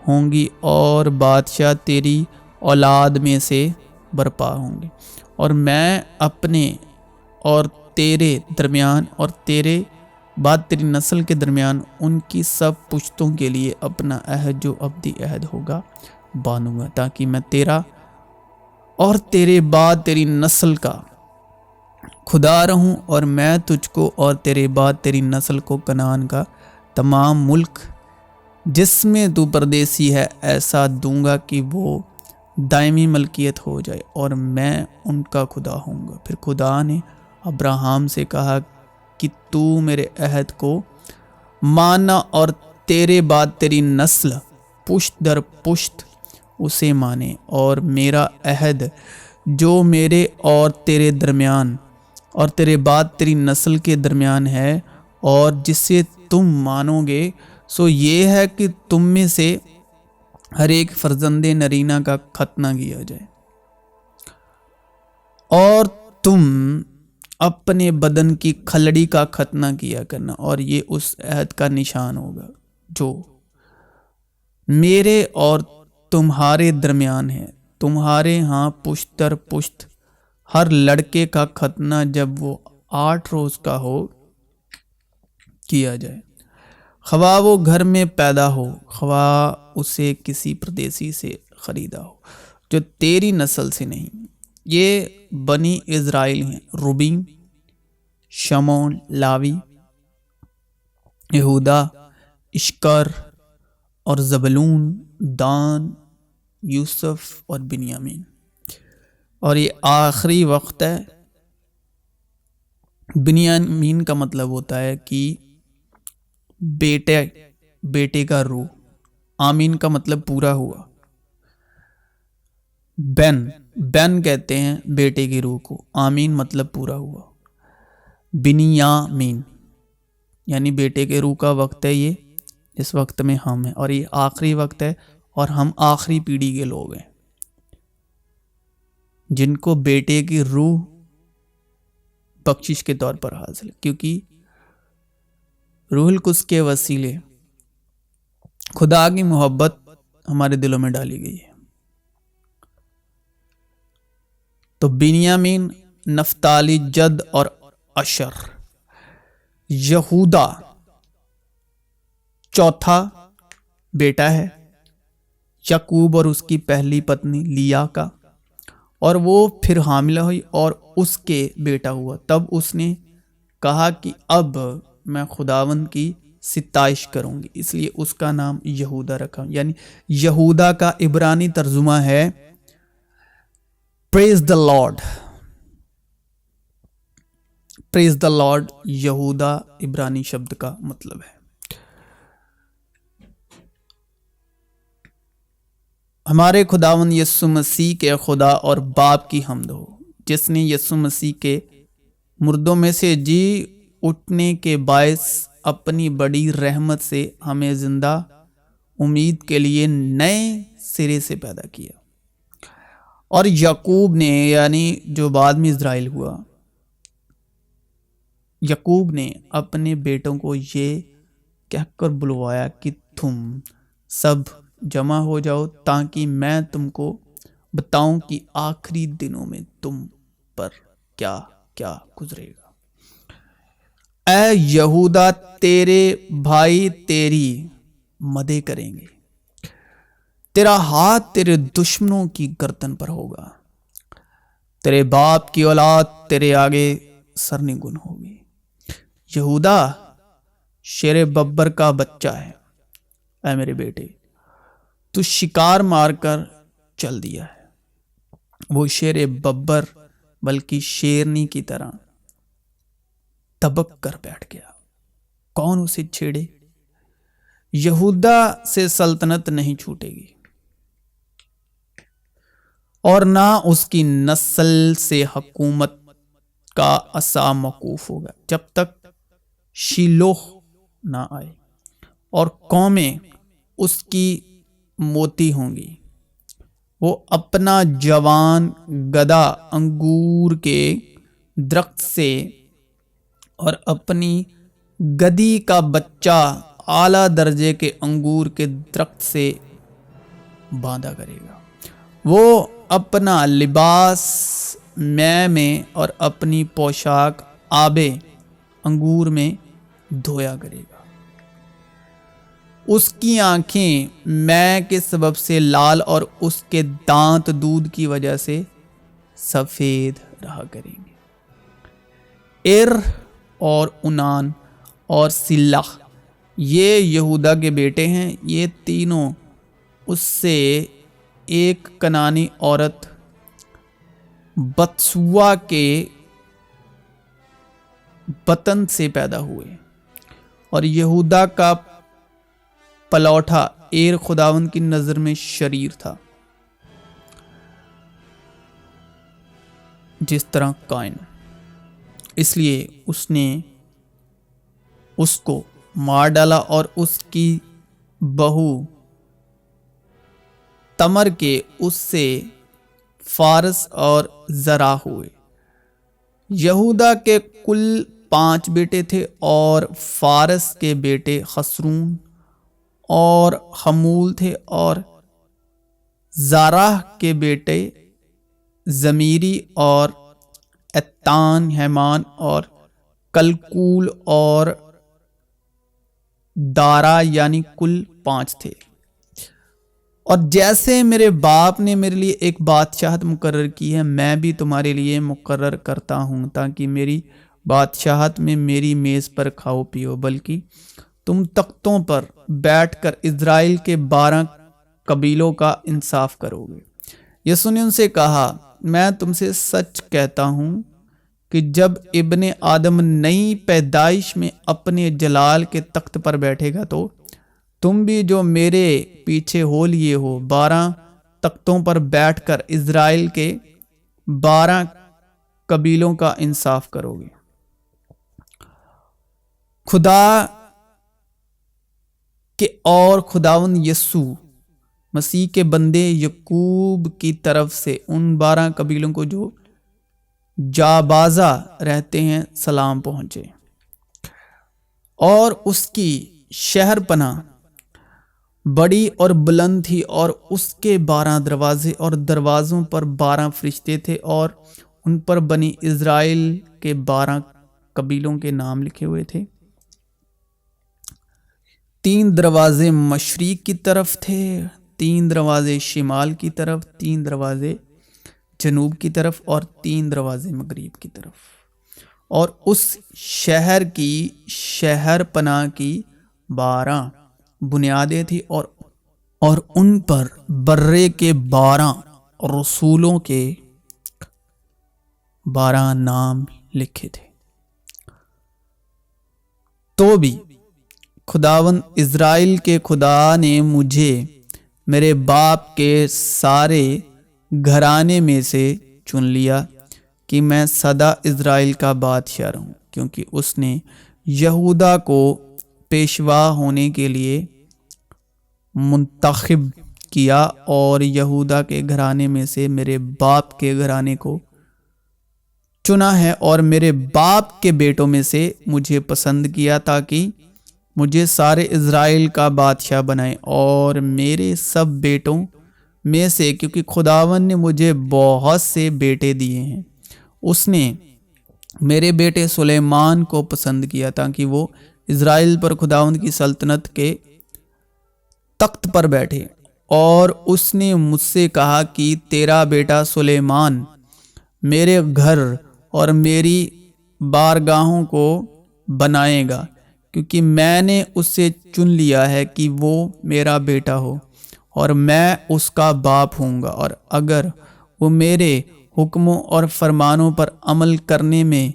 ہوں گی اور بادشاہ تیری اولاد میں سے برپا ہوں گے، اور میں اپنے اور تیرے درمیان اور تیرے بعد تیری نسل کے درمیان ان کی سب پشتوں کے لیے اپنا عہد جو ابدی عہد ہوگا باندھوں گا، تاکہ میں تیرا اور تیرے بعد تیری نسل کا خدا رہوں، اور میں تجھ کو اور تیرے بعد تیری نسل کو کنعان کا تمام ملک جس میں تو پردیسی ہے ایسا دوں گا کہ وہ دائمی ملکیت ہو جائے، اور میں ان کا خدا ہوں گا۔ پھر خدا نے ابراہم سے کہا کہ تو میرے عہد کو ماننا اور تیرے بعد تیری نسل پشت در پشت اسے مانے، اور میرا عہد جو میرے اور تیرے درمیان اور تیرے بعد تیری نسل کے درمیان ہے اور جسے تم مانو گے، سو یہ ہے کہ تم میں سے ہر ایک فرزند نرینہ کا ختنہ کیا جائے، اور تم اپنے بدن کی کھلڑی کا ختنہ کیا کرنا، اور یہ اس عہد کا نشان ہوگا جو میرے اور تمہارے درمیان ہے، تمہارے ہاں پشت در پشت ہر لڑکے کا ختنہ جب وہ 8 روز کا ہو کیا جائے، خواہ وہ گھر میں پیدا ہو خواہ اسے کسی پردیسی سے خریدا ہو، جو تیری نسل سے نہیں۔ یہ بنی اسرائیل ہیں، روبین، شمعون، لاوی، یہودا، اشکر اور زبلون، دان، یوسف اور بنیامین۔ اور یہ آخری وقت ہے۔ بنیامین کا مطلب ہوتا ہے کہ بیٹے کا روح، آمین کا مطلب پورا ہوا، بن کہتے ہیں بیٹے کی روح کو، آمین مطلب پورا ہوا، بنیامین یعنی بیٹے کے روح کا وقت ہے یہ، اس وقت میں ہم ہیں، اور یہ آخری وقت ہے، اور ہم آخری پیڑھی کے لوگ ہیں جن کو بیٹے کی روح بخشش کے طور پر حاصل ہے، کیونکہ روح القدس کے وسیلے خدا کی محبت ہمارے دلوں میں ڈالی گئی ہے۔ تو بنیامین، نفتالی، جد اور اشر، یہودا چوتھا بیٹا ہے یعقوب اور اس کی پہلی پتنی لیا کا، اور وہ پھر حاملہ ہوئی اور اس کے بیٹا ہوا، تب اس نے کہا کہ اب میں خداوند کی ستائش کروں گی، اس لیے اس کا نام یہودا رکھا، یعنی یہودا کا عبرانی ترجمہ ہے پریز دا لارڈ، پریز دا لارڈ یہودا عبرانی شبد کا مطلب ہے۔ ہمارے خداوند یسوع مسیح کے خدا اور باپ کی حمد ہو، جس نے یسوع مسیح کے مردوں میں سے جی اٹھنے کے باعث اپنی بڑی رحمت سے ہمیں زندہ امید کے لیے نئے سرے سے پیدا کیا، اور یعقوب نے، یعنی جو بعد میں اسرائیل ہوا، یعقوب نے اپنے بیٹوں کو یہ کہہ کر بلوایا کہ تم سب جمع ہو جاؤ تاکہ میں تم کو بتاؤں کہ آخری دنوں میں تم پر کیا کیا گزرے گا۔ اے یہودا، تیرے بھائی تیری مدد کریں گے، تیرا ہاتھ تیرے دشمنوں کی گردن پر ہوگا، تیرے باپ کی اولاد تیرے آگے سرنگون ہوگی۔ یہودا شیر ببر کا بچہ ہے، اے میرے بیٹے، تو شکار مار کر چل دیا ہے۔ وہ شیر ببر بلکہ شیرنی کی طرح دبک کر بیٹھ گیا، کون اسے چھیڑے؟ یہودا سے سلطنت نہیں چھوٹے گی اور نہ اس کی نسل سے حکومت کا عصا موقوف ہوگا، جب تک شیلوہ نہ آئے اور قومیں اس کی موتی ہوں گی۔ وہ اپنا جوان گدھا انگور کے درخت سے اور اپنی گدھی کا بچہ اعلیٰ درجے کے انگور کے درخت سے باندھا کرے گا۔ وہ اپنا لباس میں اور اپنی پوشاک آب انگور میں دھویا کرے گا۔ اس کی آنکھیں میں کے سبب سے لال اور اس کے دانت دودھ کی وجہ سے سفید رہا کریں گے۔ اور اونان اور سلح یہ یہودا کے بیٹے ہیں، یہ تینوں اس سے ایک کنانی عورت بتسوا کے بطن سے پیدا ہوئے، اور یہودا کا پلوٹا خداوند کی نظر میں شریر تھا، جس طرح قائن، اس لیے اس نے اس کو مار ڈالا اور اس کی بہو تمر کے اس سے فارس اور زرا ہوئے۔ یہودا کے کل 5 بیٹے تھے، اور فارس کے بیٹے خسرون اور حمول تھے، اور زاراہ کے بیٹے زمیری اور اتان، ہیمان اور کلکول اور دارا، یعنی کل 5 تھے۔ اور جیسے میرے باپ نے میرے لیے ایک بادشاہت مقرر کی ہے، میں بھی تمہارے لیے مقرر کرتا ہوں، تاکہ میری بادشاہت میں میری میز پر کھاؤ پیو، بلکہ تم تختوں پر بیٹھ کر اسرائیل کے 12 قبیلوں کا انصاف کرو گے۔ یسوع نے ان سے کہا، میں تم سے سچ کہتا ہوں کہ جب ابن آدم نئی پیدائش میں اپنے جلال کے تخت پر بیٹھے گا تو تم بھی جو میرے پیچھے ہو لیے ہو 12 تختوں پر بیٹھ کر اسرائیل کے 12 قبیلوں کا انصاف کرو گے۔ خدا کے اور خداوند یسوع مسیح کے بندے یعقوب کی طرف سے ان 12 قبیلوں کو جو جابازہ رہتے ہیں سلام پہنچے، اور اس کی شہر پناہ بڑی اور بلند تھی، اور اس کے 12 دروازے اور دروازوں پر 12 فرشتے تھے، اور ان پر بنی اسرائیل کے 12 قبیلوں کے نام لکھے ہوئے تھے۔ 3 دروازے مشرق کی طرف تھے، 3 دروازے شمال کی طرف، 3 دروازے جنوب کی طرف، اور 3 دروازے مغرب کی طرف۔ اور اس شہر کی شہر پناہ کی 12 بنیادیں تھی، اور ان پر برے کے 12 رسولوں کے 12 نام لکھے تھے۔ تو بھی خداوند اسرائیل کے خدا نے مجھے میرے باپ کے سارے گھرانے میں سے چن لیا کہ میں سدا اسرائیل کا بادشاہ رہوں، کیونکہ اس نے یہودا کو پیشوا ہونے کے لیے منتخب کیا، اور یہودا کے گھرانے میں سے میرے باپ کے گھرانے کو چنا ہے، اور میرے باپ کے بیٹوں میں سے مجھے پسند کیا، تاکہ مجھے سارے اسرائیل کا بادشاہ بنائے، اور میرے سب بیٹوں میں سے، کیونکہ خداوند نے مجھے بہت سے بیٹے دیے ہیں، اس نے میرے بیٹے سلیمان کو پسند کیا تاکہ وہ اسرائیل پر خداوند کی سلطنت کے تخت پر بیٹھے، اور اس نے مجھ سے کہا کہ تیرا بیٹا سلیمان میرے گھر اور میری بارگاہوں کو بنائے گا، کیونکہ میں نے اس سے چن لیا ہے کہ وہ میرا بیٹا ہو اور میں اس کا باپ ہوں گا، اور اگر وہ میرے حکموں اور فرمانوں پر عمل کرنے میں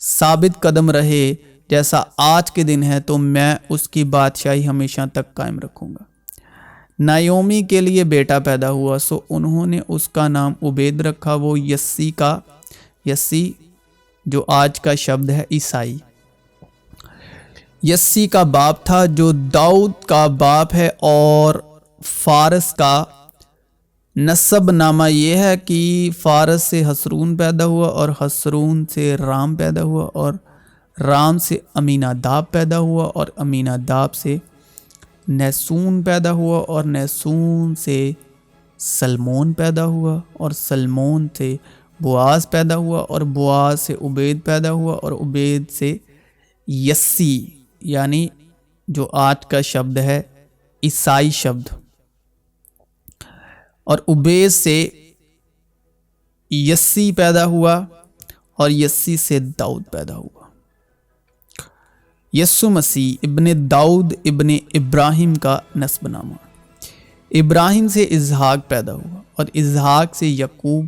ثابت قدم رہے جیسا آج کے دن ہے، تو میں اس کی بادشاہی ہمیشہ تک قائم رکھوں گا۔ نایومی کے لیے بیٹا پیدا ہوا، سو انہوں نے اس کا نام عبید رکھا، وہ یسی جو آج کا شبد ہے عیسائی، یسی کا باپ تھا جو داؤد کا باپ ہے، اور فارس کا نسب نامہ یہ ہے کہ فارس سے حسرون پیدا ہوا، اور حسرون سے رام پیدا ہوا، اور رام سے امیناداب پیدا ہوا، اور امیناداب سے نحسون پیدا ہوا، اور نحسون سے سلمون پیدا ہوا، اور سلمون سے بواز پیدا ہوا، اور بواز سے عبید پیدا ہوا، اور عبید سے یسی یعنی جو آج کا شبد ہے عیسائی شبد، اور عبید سے یسی پیدا ہوا، اور یسی سے داؤد پیدا ہوا۔ یسوع مسیح ابن داؤد ابن ابراہیم کا نسب نامہ۔ ابراہیم سے اسحاق پیدا ہوا، اور اسحاق سے یعقوب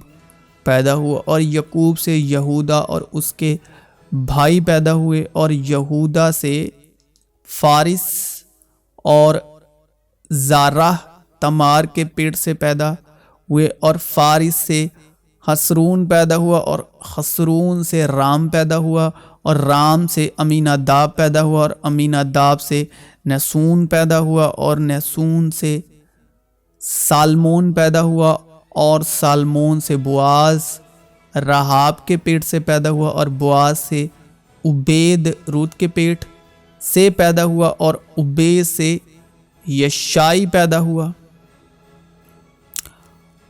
پیدا ہوا، اور یعقوب سے یہودا اور اس کے بھائی پیدا ہوئے، اور یہودا سے فارس اور زارہ تمار کے پیٹ سے پیدا ہوئے، اور فارس سے حسرون پیدا ہوا، اور حسرون سے رام پیدا ہوا، اور رام سے امیناداب پیدا ہوا، اور امیناداب سے نحسون پیدا ہوا، اور نحسون سے سالمون پیدا ہوا، اور سالمون سے بواز رہاب کے پیٹ سے پیدا ہوا، اور بواز سے عبید روت کے پیٹ سے پیدا ہوا، اور عبید سے یشائی پیدا ہوا،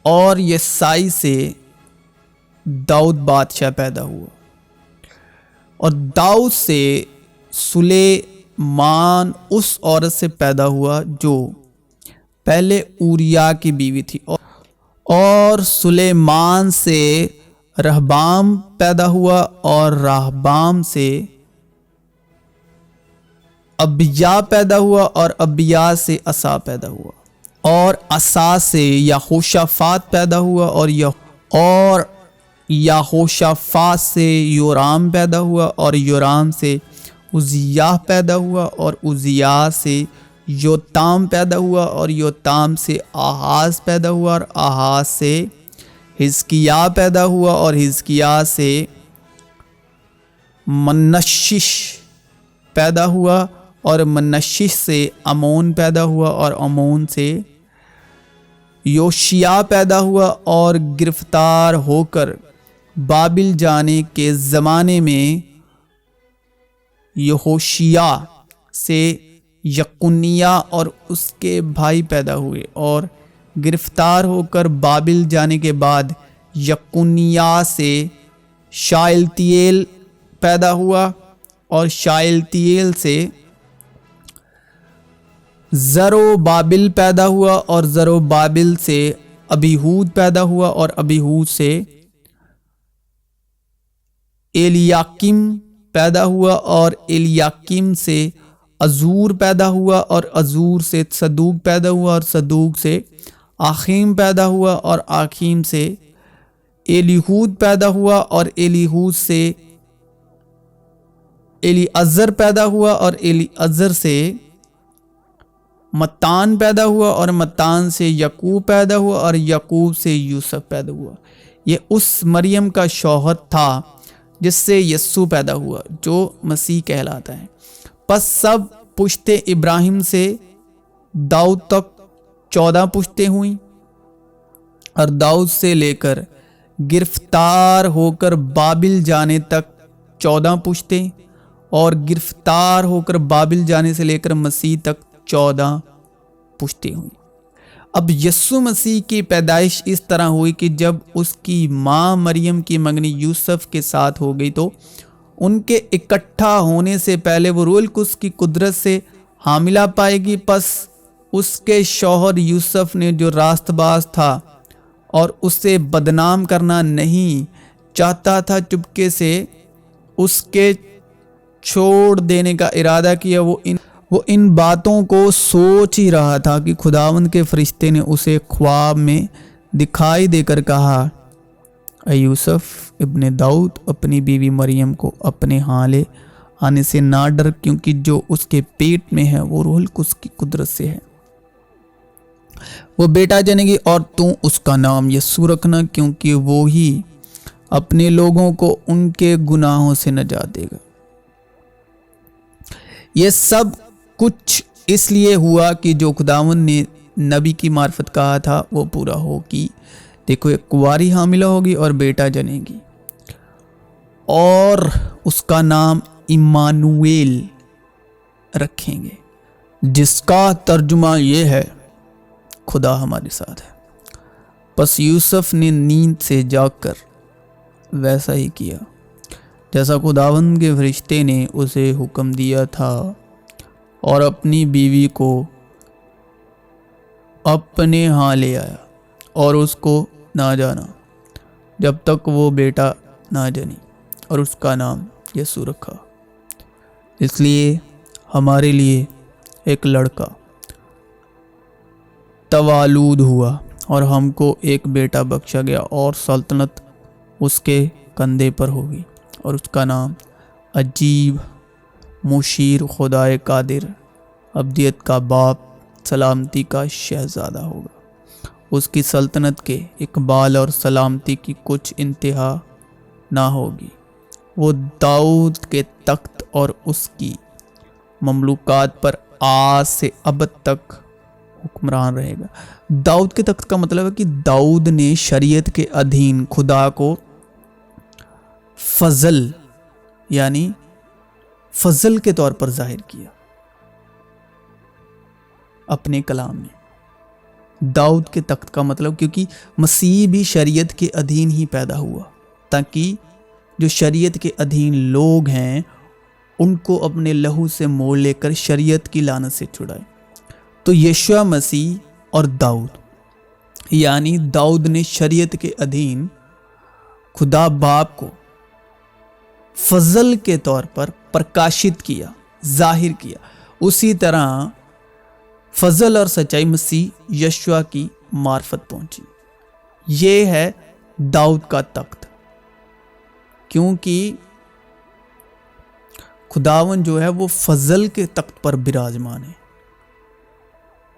اور یسائی سے داؤد بادشاہ پیدا ہوا، اور داؤد سے سلیمان اس عورت سے پیدا ہوا جو پہلے اوریا کی بیوی تھی، اور سلیمان سے رہبام پیدا ہوا، اور رہبام سے ابیا پیدا ہوا، اور ابیا سے اسا پیدا ہوا، اور اسا سے یہوشافات پیدا ہوا، اور یہوشافات سے یورام پیدا ہوا، اور یورام سے عزیاہ پیدا ہوا، اور عزیاہ سے یوتام پیدا ہوا، اور یوتام سے آہاز پیدا ہوا، اور آہاز سے حزقیاہ پیدا ہوا، اور حزقیاہ سے منشش پیدا ہوا، اور منشش سے امون پیدا ہوا، اور امون سے یوشیا پیدا ہوا، اور گرفتار ہو کر بابل جانے کے زمانے میں یہوشیا سے یقونیا اور اس کے بھائی پیدا ہوئے، اور گرفتار ہو کر بابل جانے کے بعد یقونیا سے شالتیل پیدا ہوا، اور شالتیل سے زروبابل پیدا ہوا، اور زروبابل سے ابیہود پیدا ہوا، اور ابیہود سے الیاکم پیدا ہوا، اور الیاکم سے عزور پیدا ہوا، اور عزور سے صدوق پیدا ہوا، اور صدوق سے آخیم پیدا ہوا، اور آخیم سے الیہود پیدا ہوا، اور الیہود سے الیعزر پیدا ہوا، اور الیعزر سے متان پیدا ہوا، اور متان سے یعقوب پیدا ہوا، اور یعقوب سے یوسف پیدا ہوا۔ یہ اس مریم کا شوہر تھا جس سے یسوع پیدا ہوا جو مسیح کہلاتا ہے۔ پس سب پشتے ابراہیم سے داؤد تک 14 پشتیں ہوئیں، اور داؤد سے لے کر گرفتار ہو کر بابل جانے تک 14 پشتیں، اور گرفتار ہو کر بابل جانے سے لے کر مسیح تک 14 پشتیں ہوئیں۔ اب یسوع مسیح کی پیدائش اس طرح ہوئی کہ جب اس کی ماں مریم کی منگنی یوسف کے ساتھ ہو گئی تو ان کے اکٹھا ہونے سے پہلے وہ روح القدس کی قدرت سے حاملہ پائے گی۔ پس اس کے شوہر یوسف نے جو راست باز تھا اور اسے بدنام کرنا نہیں چاہتا تھا، چپکے سے اس کے چھوڑ دینے کا ارادہ کیا۔ وہ ان باتوں کو سوچ ہی رہا تھا کہ خداوند کے فرشتے نے اسے خواب میں دکھائی دے کر کہا، اے یوسف ابن داؤد، اپنی بیوی مریم کو اپنے ہاں لے آنے سے نہ ڈر، کیونکہ جو اس کے پیٹ میں ہے وہ روح القدس کی قدرت سے ہے۔ وہ بیٹا جنے گی اور تو اس کا نام یسوع رکھنا، کیونکہ وہی اپنے لوگوں کو ان کے گناہوں سے نجات دے گا۔ یہ سب کچھ اس لیے ہوا کہ جو خداوند نے نبی کی معرفت کہا تھا وہ پورا ہو، کہ دیکھو ایک کنواری حاملہ ہوگی اور بیٹا جنے گی اور اس کا نام ایمانویل رکھیں گے، جس کا ترجمہ یہ ہے خدا ہمارے ساتھ ہے۔ پس یوسف نے نیند سے جاگ کر ویسا ہی کیا جیسا خداوند کے فرشتے نے اسے حکم دیا تھا، اور اپنی بیوی کو اپنے ہاں لے آیا اور اس کو نہ جانا جب تک وہ بیٹا نہ جنی، اور اس کا نام یسوع رکھا۔ اس لیے ہمارے لیے ایک لڑکا توالد ہوا اور ہم کو ایک بیٹا بخشا گیا، اور سلطنت اس کے کندھے پر ہوگی، اور اس کا نام عجیب، مشیر، خدائے قادر، ابدیت کا باپ، سلامتی کا شہزادہ ہوگا۔ اس کی سلطنت کے اقبال اور سلامتی کی کچھ انتہا نہ ہوگی۔ وہ داؤد کے تخت اور اس کی مملوکات پر آج سے ابد تک حکمران رہے گا۔ داؤد کے تخت کا مطلب ہے کہ داؤد نے شریعت کے ادھین خدا کو فضل، یعنی فضل کے طور پر ظاہر کیا اپنے کلام میں۔ داؤد کے تخت کا مطلب، کیونکہ مسیح بھی شریعت کے ادھین ہی پیدا ہوا تاکہ جو شریعت کے ادھین لوگ ہیں ان کو اپنے لہو سے مول لے کر شریعت کی لعنت سے چھڑائے۔ تو یشوع مسیح اور داؤد، یعنی داؤد نے شریعت کے ادھین خدا باپ کو فضل کے طور پر پرکاشت کیا، ظاہر کیا، اسی طرح فضل اور سچائی مسیح یشوع کی معرفت پہنچی۔ یہ ہے داؤد کا تخت، کیونکہ خداوند جو ہے وہ فضل کے تخت پر براجمان ہے۔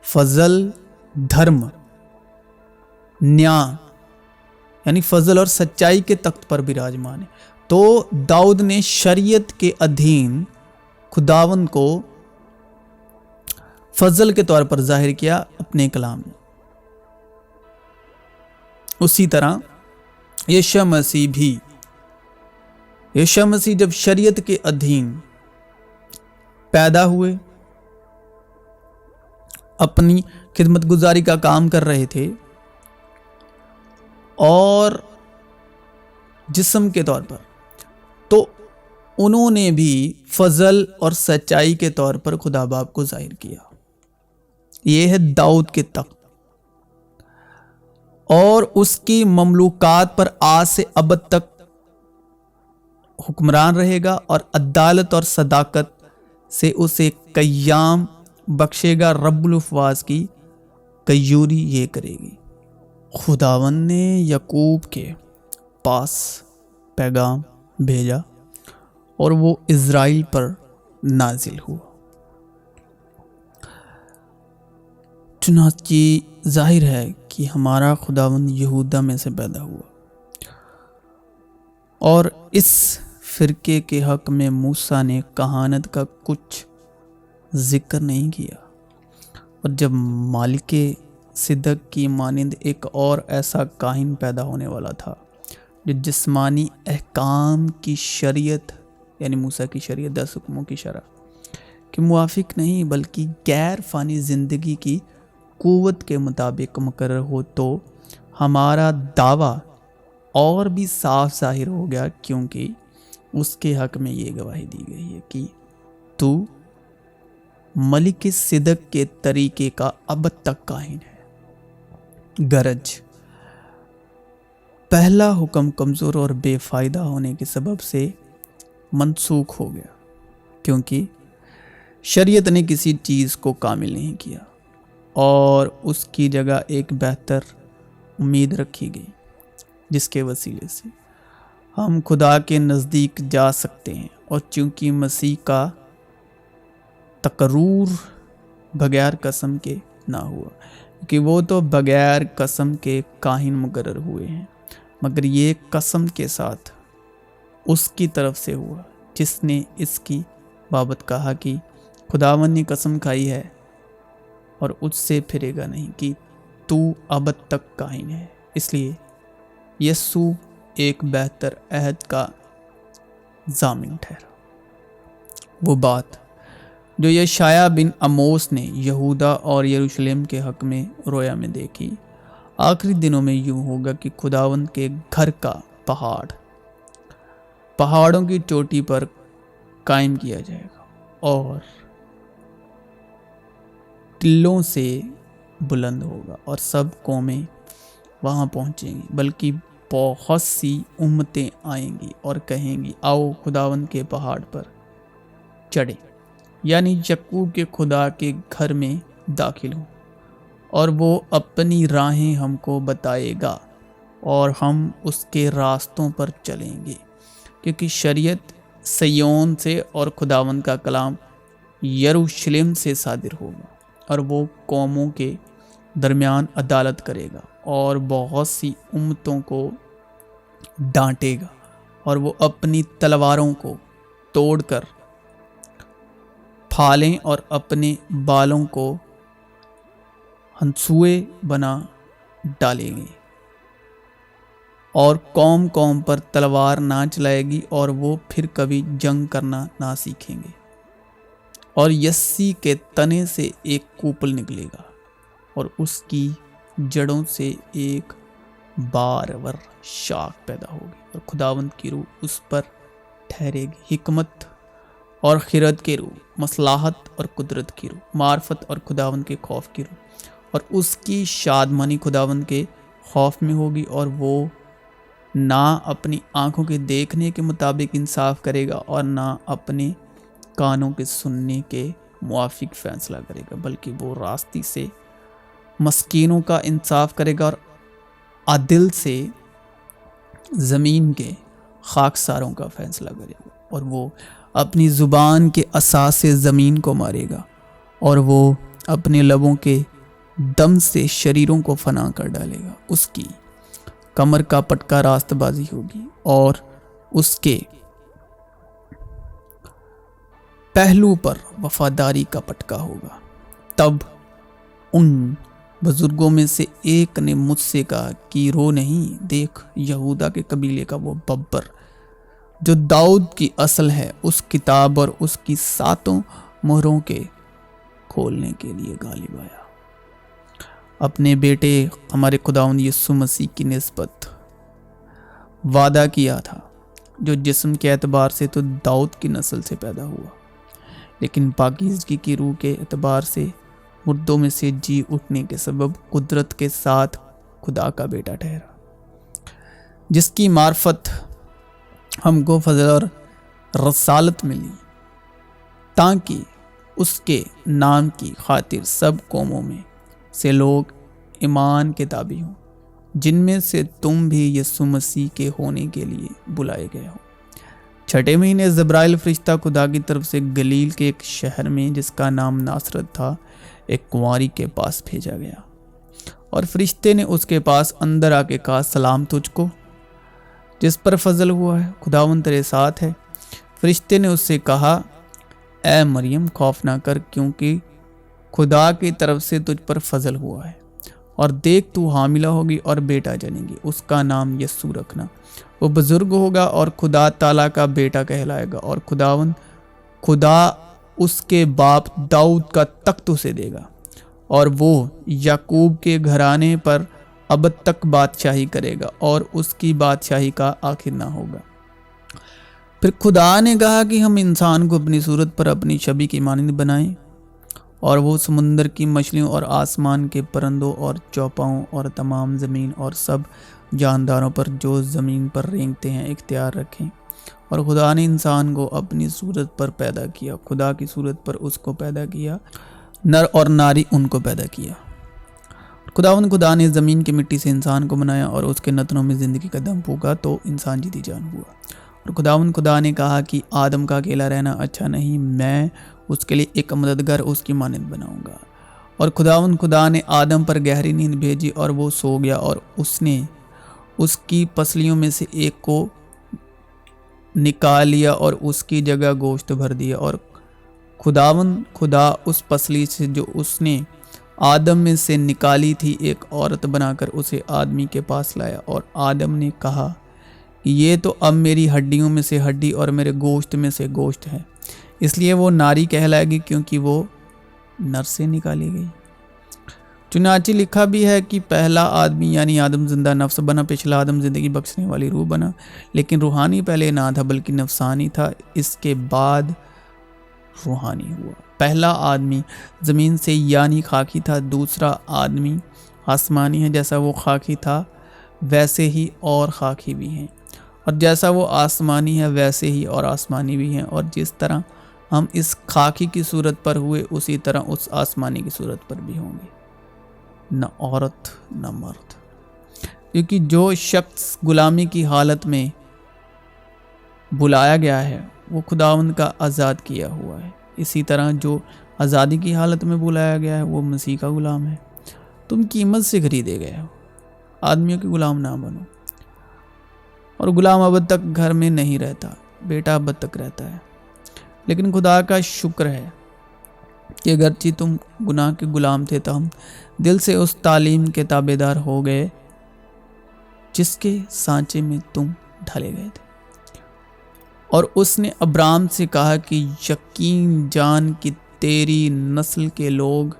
فضل، دھرم، نیا، یعنی فضل اور سچائی کے تخت پر براجمان ہے۔ تو داؤد نے شریعت کے ادھین خداوند کو فضل کے طور پر ظاہر کیا اپنے کلام میں۔ اسی طرح یشوع مسیح جب شریعت کے ادھین پیدا ہوئے، اپنی خدمت گزاری کا کام کر رہے تھے، اور جسم کے طور پر، تو انہوں نے بھی فضل اور سچائی کے طور پر خدا باپ کو ظاہر کیا۔ یہ ہے داؤد کے تخت، اور اس کی مملوکات پر آج سے ابد تک حکمران رہے گا، اور عدالت اور صداقت سے اسے قیام بخشے گا۔ رب الافواج کی قیوری یہ کرے گی۔ خداوند نے یعقوب کے پاس پیغام بھیجا اور وہ اسرائیل پر نازل ہوا۔ چنانچہ ظاہر ہے کہ ہمارا خداوند یہودا میں سے پیدا ہوا، اور اس فرقے کے حق میں موسیٰ نے کہانت کا کچھ ذکر نہیں کیا، اور جب مالک صدق کی مانند ایک اور ایسا کاہن پیدا ہونے والا تھا جو جسمانی احکام کی شریعت، یعنی موسیٰ کی شریعت 10 حکموں کی شرح کے موافق نہیں بلکہ غیر فانی زندگی کی قوت کے مطابق مقرر ہو تو ہمارا دعویٰ اور بھی صاف ظاہر ہو گیا، کیونکہ اس کے حق میں یہ گواہی دی گئی ہے کہ تو ملک صدق کے طریقے کا اب تک کائن ہے۔ غرض پہلا حکم کمزور اور بے فائدہ ہونے کے سبب سے منسوخ ہو گیا، کیونکہ شریعت نے کسی چیز کو کامل نہیں کیا اور اس کی جگہ ایک بہتر امید رکھی گئی، جس کے وسیلے سے ہم خدا کے نزدیک جا سکتے ہیں۔ اور چونکہ مسیح کا تقرر بغیر قسم کے نہ ہوا، کہ وہ تو بغیر قسم کے کاہن مقرر ہوئے ہیں، مگر یہ قسم کے ساتھ اس کی طرف سے ہوا جس نے اس کی بابت کہا کہ خداوند نے قسم کھائی ہے اور اس سے پھرے گا نہیں کہ تو اب تک کائن ہے۔ اس لیے یسوع ایک بہتر عہد کا ضامن ٹھہرا۔ وہ بات جو یشعیاء بن آموس نے یہودا اور یروشلم کے حق میں رویا میں دیکھی، آخری دنوں میں یوں ہوگا کہ خداوند کے گھر کا پہاڑوں کی چوٹی پر قائم کیا جائے گا اور ٹلوں سے بلند ہوگا، اور سب قومیں وہاں پہنچیں گی، بلکہ بہت سی امتیں آئیں گی اور کہیں گی آؤ خداوند کے پہاڑ پر چڑھیں، یعنی یعقوب کے خدا کے گھر میں داخل ہوں، اور وہ اپنی راہیں ہم کو بتائے گا اور ہم اس کے راستوں پر چلیں گے، کیونکہ شریعت سیون سے اور خداوند کا کلام یروشلم سے صادر ہوگا، اور وہ قوموں کے درمیان عدالت کرے گا اور بہت سی امتوں کو ڈانٹے گا، اور وہ اپنی تلواروں کو توڑ کر پھالیں اور اپنے بالوں کو ہنسوئے بنا ڈالیں گے، اور قوم قوم پر تلوار نہ چلائے گی اور وہ پھر کبھی جنگ کرنا نہ سیکھیں گے۔ اور یسی کے تنے سے ایک کوپل نکلے گا اور اس کی جڑوں سے ایک بارور شاخ پیدا ہوگی، اور خداوند کی روح اس پر ٹھہرے گی، حکمت اور خرد کی روح، مصلحت اور قدرت کی روح، معرفت اور خداوند کے خوف کی روح، اور اس کی شادمانی خداوند کے خوف میں ہوگی، اور وہ نہ اپنی آنکھوں کے دیکھنے کے مطابق انصاف کرے گا اور نہ اپنے کانوں کے سننے کے موافق فیصلہ کرے گا، بلکہ وہ راستی سے مسکینوں کا انصاف کرے گا اور عدل سے زمین کے خاکساروں کا فیصلہ کرے گا، اور وہ اپنی زبان کے عصا سے زمین کو مارے گا، اور وہ اپنے لبوں کے دم سے شریروں کو فنا کر ڈالے گا۔ اس کی کمر کا پٹکا راست بازی ہوگی اور اس کے پہلو پر وفاداری کا پٹکا ہوگا۔ تب ان بزرگوں میں سے ایک نے مجھ سے کہا کہ رو نہیں، دیکھ یہودا کے قبیلے کا وہ ببر جو داؤد کی اصل ہے، اس کتاب اور اس کی 7 مہروں کے کھولنے کے لیے غالب آیا۔ اپنے بیٹے ہمارے خداوند یسوع مسیح کی نسبت وعدہ کیا تھا، جو جسم کے اعتبار سے تو داؤد کی نسل سے پیدا ہوا، لیکن پاکیزگی کی روح کے اعتبار سے مردوں میں سے جی اٹھنے کے سبب قدرت کے ساتھ خدا کا بیٹا ٹھہرا، جس کی معرفت ہم کو فضل اور رسالت ملی، تاکہ اس کے نام کی خاطر سب قوموں میں سے لوگ ایمان کے تابع ہوں، جن میں سے تم بھی یسوع مسیح کے ہونے کے لیے بلائے گئے ہو۔ 6 مہینے جبرائیل فرشتہ خدا کی طرف سے گلیل کے ایک شہر میں جس کا نام ناصرت تھا ایک کنواری کے پاس بھیجا گیا، اور فرشتے نے اس کے پاس اندر آ کے کہا سلام تجھ کو جس پر فضل ہوا ہے، خداوند تیرے ساتھ ہے۔ فرشتے نے اس سے کہا اے مریم خوف نہ کر، کیونکہ خدا کی طرف سے تجھ پر فضل ہوا ہے، اور دیکھ تو حاملہ ہوگی اور بیٹا جنے گی، اس کا نام یسوع رکھنا، وہ بزرگ ہوگا اور خدا تعالیٰ کا بیٹا کہلائے گا، اور خدا اس کے باپ داؤد کا تخت اسے دے گا، اور وہ یعقوب کے گھرانے پر اب تک بادشاہی کرے گا اور اس کی بادشاہی کا آخر نہ ہوگا۔ پھر خدا نے کہا کہ ہم انسان کو اپنی صورت پر اپنی شبیہ کی مانند بنائیں، اور وہ سمندر کی مچھلیوں اور آسمان کے پرندوں اور چوپاؤں اور تمام زمین اور سب جانداروں پر جو زمین پر رینگتے ہیں اختیار رکھیں۔ اور خدا نے انسان کو اپنی صورت پر پیدا کیا، خدا کی صورت پر اس کو پیدا کیا، نر اور ناری ان کو پیدا کیا۔ خدا نے زمین کی مٹی سے انسان کو بنایا اور اس کے نتنوں میں زندگی کا دم پھونکا تو انسان جیتی جان ہوا۔ اور خدا نے کہا کہ آدم کا اکیلا رہنا اچھا نہیں، میں اس کے لیے ایک مددگار اس کی مانند بناؤں گا۔ اور خدا نے آدم پر گہری نیند بھیجی اور وہ سو گیا، اور اس نے اس کی پسلیوں میں سے ایک کو نکال لیا اور اس کی جگہ گوشت بھر دیا۔ اور خدا اس پسلی سے جو اس نے آدم میں سے نکالی تھی ایک عورت بنا کر اسے آدمی کے پاس لایا، اور آدم نے کہا کہ یہ تو اب میری ہڈیوں میں سے ہڈی اور میرے گوشت میں سے گوشت ہے، اس لیے وہ ناری کہلائے گی کیونکہ وہ نر سے نکالی گئی۔ چنانچہ لکھا بھی ہے کہ پہلا آدمی یعنی آدم زندہ نفس بنا، پچھلا آدم زندگی بخشنے والی روح بنا، لیکن روحانی پہلے نہ تھا بلکہ نفسانی تھا، اس کے بعد روحانی ہوا۔ پہلا آدمی زمین سے یعنی خاکی تھا، دوسرا آدمی آسمانی ہے، جیسا وہ خاکی تھا ویسے ہی اور خاکی بھی ہیں، اور جیسا وہ آسمانی ہے ویسے ہی اور آسمانی بھی ہیں، اور جس طرح ہم اس خاکی کی صورت پر ہوئے اسی طرح اس آسمانی کی صورت پر بھی ہوں گے، نہ عورت نہ مرد، کیونکہ جو شخص غلامی کی حالت میں بلایا گیا ہے وہ خداوند کا آزاد کیا ہوا ہے، اسی طرح جو آزادی کی حالت میں بلایا گیا ہے وہ مسیح کا غلام ہے۔ تم قیمت سے خریدے گئے ہو، آدمیوں کے غلام نہ بنو۔ اور غلام اب تک گھر میں نہیں رہتا، بیٹا اب تک رہتا ہے، لیکن خدا کا شکر ہے کہ اگرچہ تم گناہ کے غلام تھے تو ہم دل سے اس تعلیم کے تابع دار ہو گئے جس کے سانچے میں تم ڈھالے گئے تھے۔ اور اس نے ابرام سے کہا کہ یقین جان کہ تیری نسل کے لوگ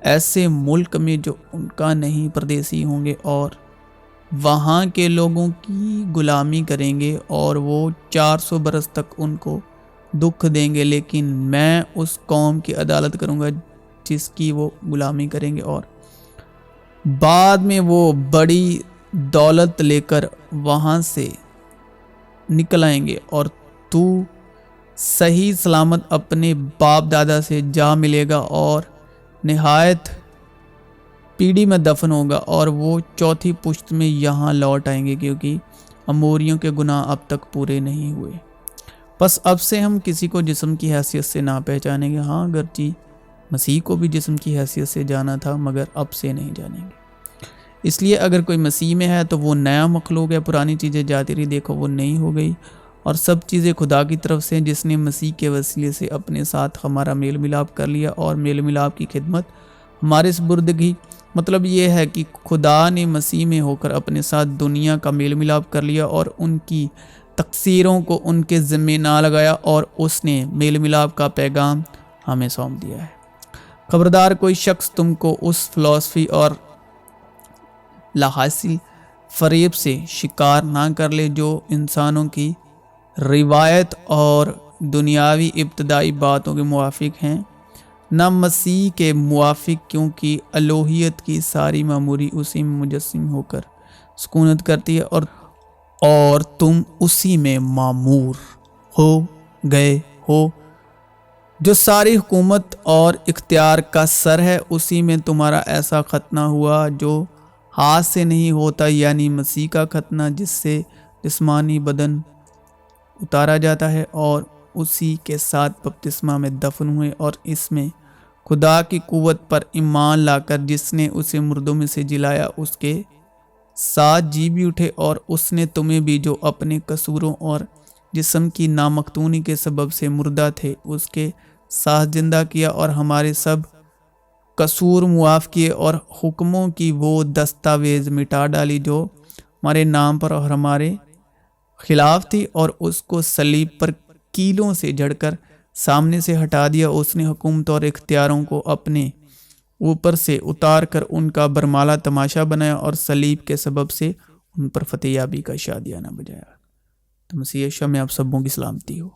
ایسے ملک میں جو ان کا نہیں پردیسی ہوں گے اور وہاں کے لوگوں کی غلامی کریں گے، اور وہ 400 برس تک ان کو دکھ دیں گے، لیکن میں اس قوم کی عدالت کروں گا جس کی وہ غلامی کریں گے، اور بعد میں وہ بڑی دولت لے کر وہاں سے نکل آئیں گے، اور تو صحیح سلامت اپنے باپ دادا سے جا ملے گا اور نہایت پیڑھی میں دفن ہوگا، اور وہ چوتھی پشت میں یہاں لوٹ آئیں گے کیونکہ اموریوں کے گناہ اب تک پورے نہیں ہوئے۔ بس اب سے ہم کسی کو جسم کی حیثیت سے نہ پہچانیں گے، ہاں اگرچہ مسیح کو بھی جسم کی حیثیت سے جانا تھا مگر اب سے نہیں جانیں گے۔ اس لیے اگر کوئی مسیح میں ہے تو وہ نیا مخلوق ہے، پرانی چیزیں جاتی رہی، دیکھو وہ نئی ہو گئی، اور سب چیزیں خدا کی طرف سے جس نے مسیح کے وسیلے سے اپنے ساتھ ہمارا میل ملاپ کر لیا، اور میل ملاپ کی خدمت ہمارے سپردگی۔ مطلب یہ ہے کہ خدا نے مسیح میں ہو کر اپنے ساتھ دنیا کا میل ملاپ کر لیا اور ان کی تقصیروں کو ان کے ذمے نہ لگایا، اور اس نے میل ملاپ کا پیغام ہمیں سونپ دیا ہے۔ خبردار کوئی شخص تم کو اس فلسفی اور لاحاصل فریب سے شکار نہ کر لے جو انسانوں کی روایت اور دنیاوی ابتدائی باتوں کے موافق ہیں، نہ مسیح کے موافق، کیونکہ الوہیت کی ساری معموری اسی میں مجسم ہو کر سکونت کرتی ہے، اور تم اسی میں معمور ہو گئے ہو جو ساری حکومت اور اختیار کا سر ہے، اسی میں تمہارا ایسا ختنہ ہوا جو ہاتھ سے نہیں ہوتا، یعنی مسیح کا ختنہ جس سے جسمانی بدن اتارا جاتا ہے، اور اسی کے ساتھ بپتسمہ میں دفن ہوئے، اور اس میں خدا کی قوت پر ایمان لا کر جس نے اسے مردوں میں سے جلایا اس کے ساتھ جی بھی اٹھے، اور اس نے تمہیں بھی جو اپنے قصوروں اور جسم کی نامختونی کے سبب سے مردہ تھے اس کے ساتھ زندہ کیا، اور ہمارے سب قصور معاف کیے، اور حکموں کی وہ دستاویز مٹا ڈالی جو ہمارے نام پر اور ہمارے خلاف تھی، اور اس کو صلیب پر کیلوں سے جڑ کر سامنے سے ہٹا دیا۔ اس نے حکومت اور اختیاروں کو اپنے اوپر سے اتار کر ان کا برمالا تماشا بنایا اور صلیب کے سبب سے ان پر فتح یابی کا شادیانہ بجایا۔ تو مسیح یسوع میں آپ سبوں کی سلامتی ہو۔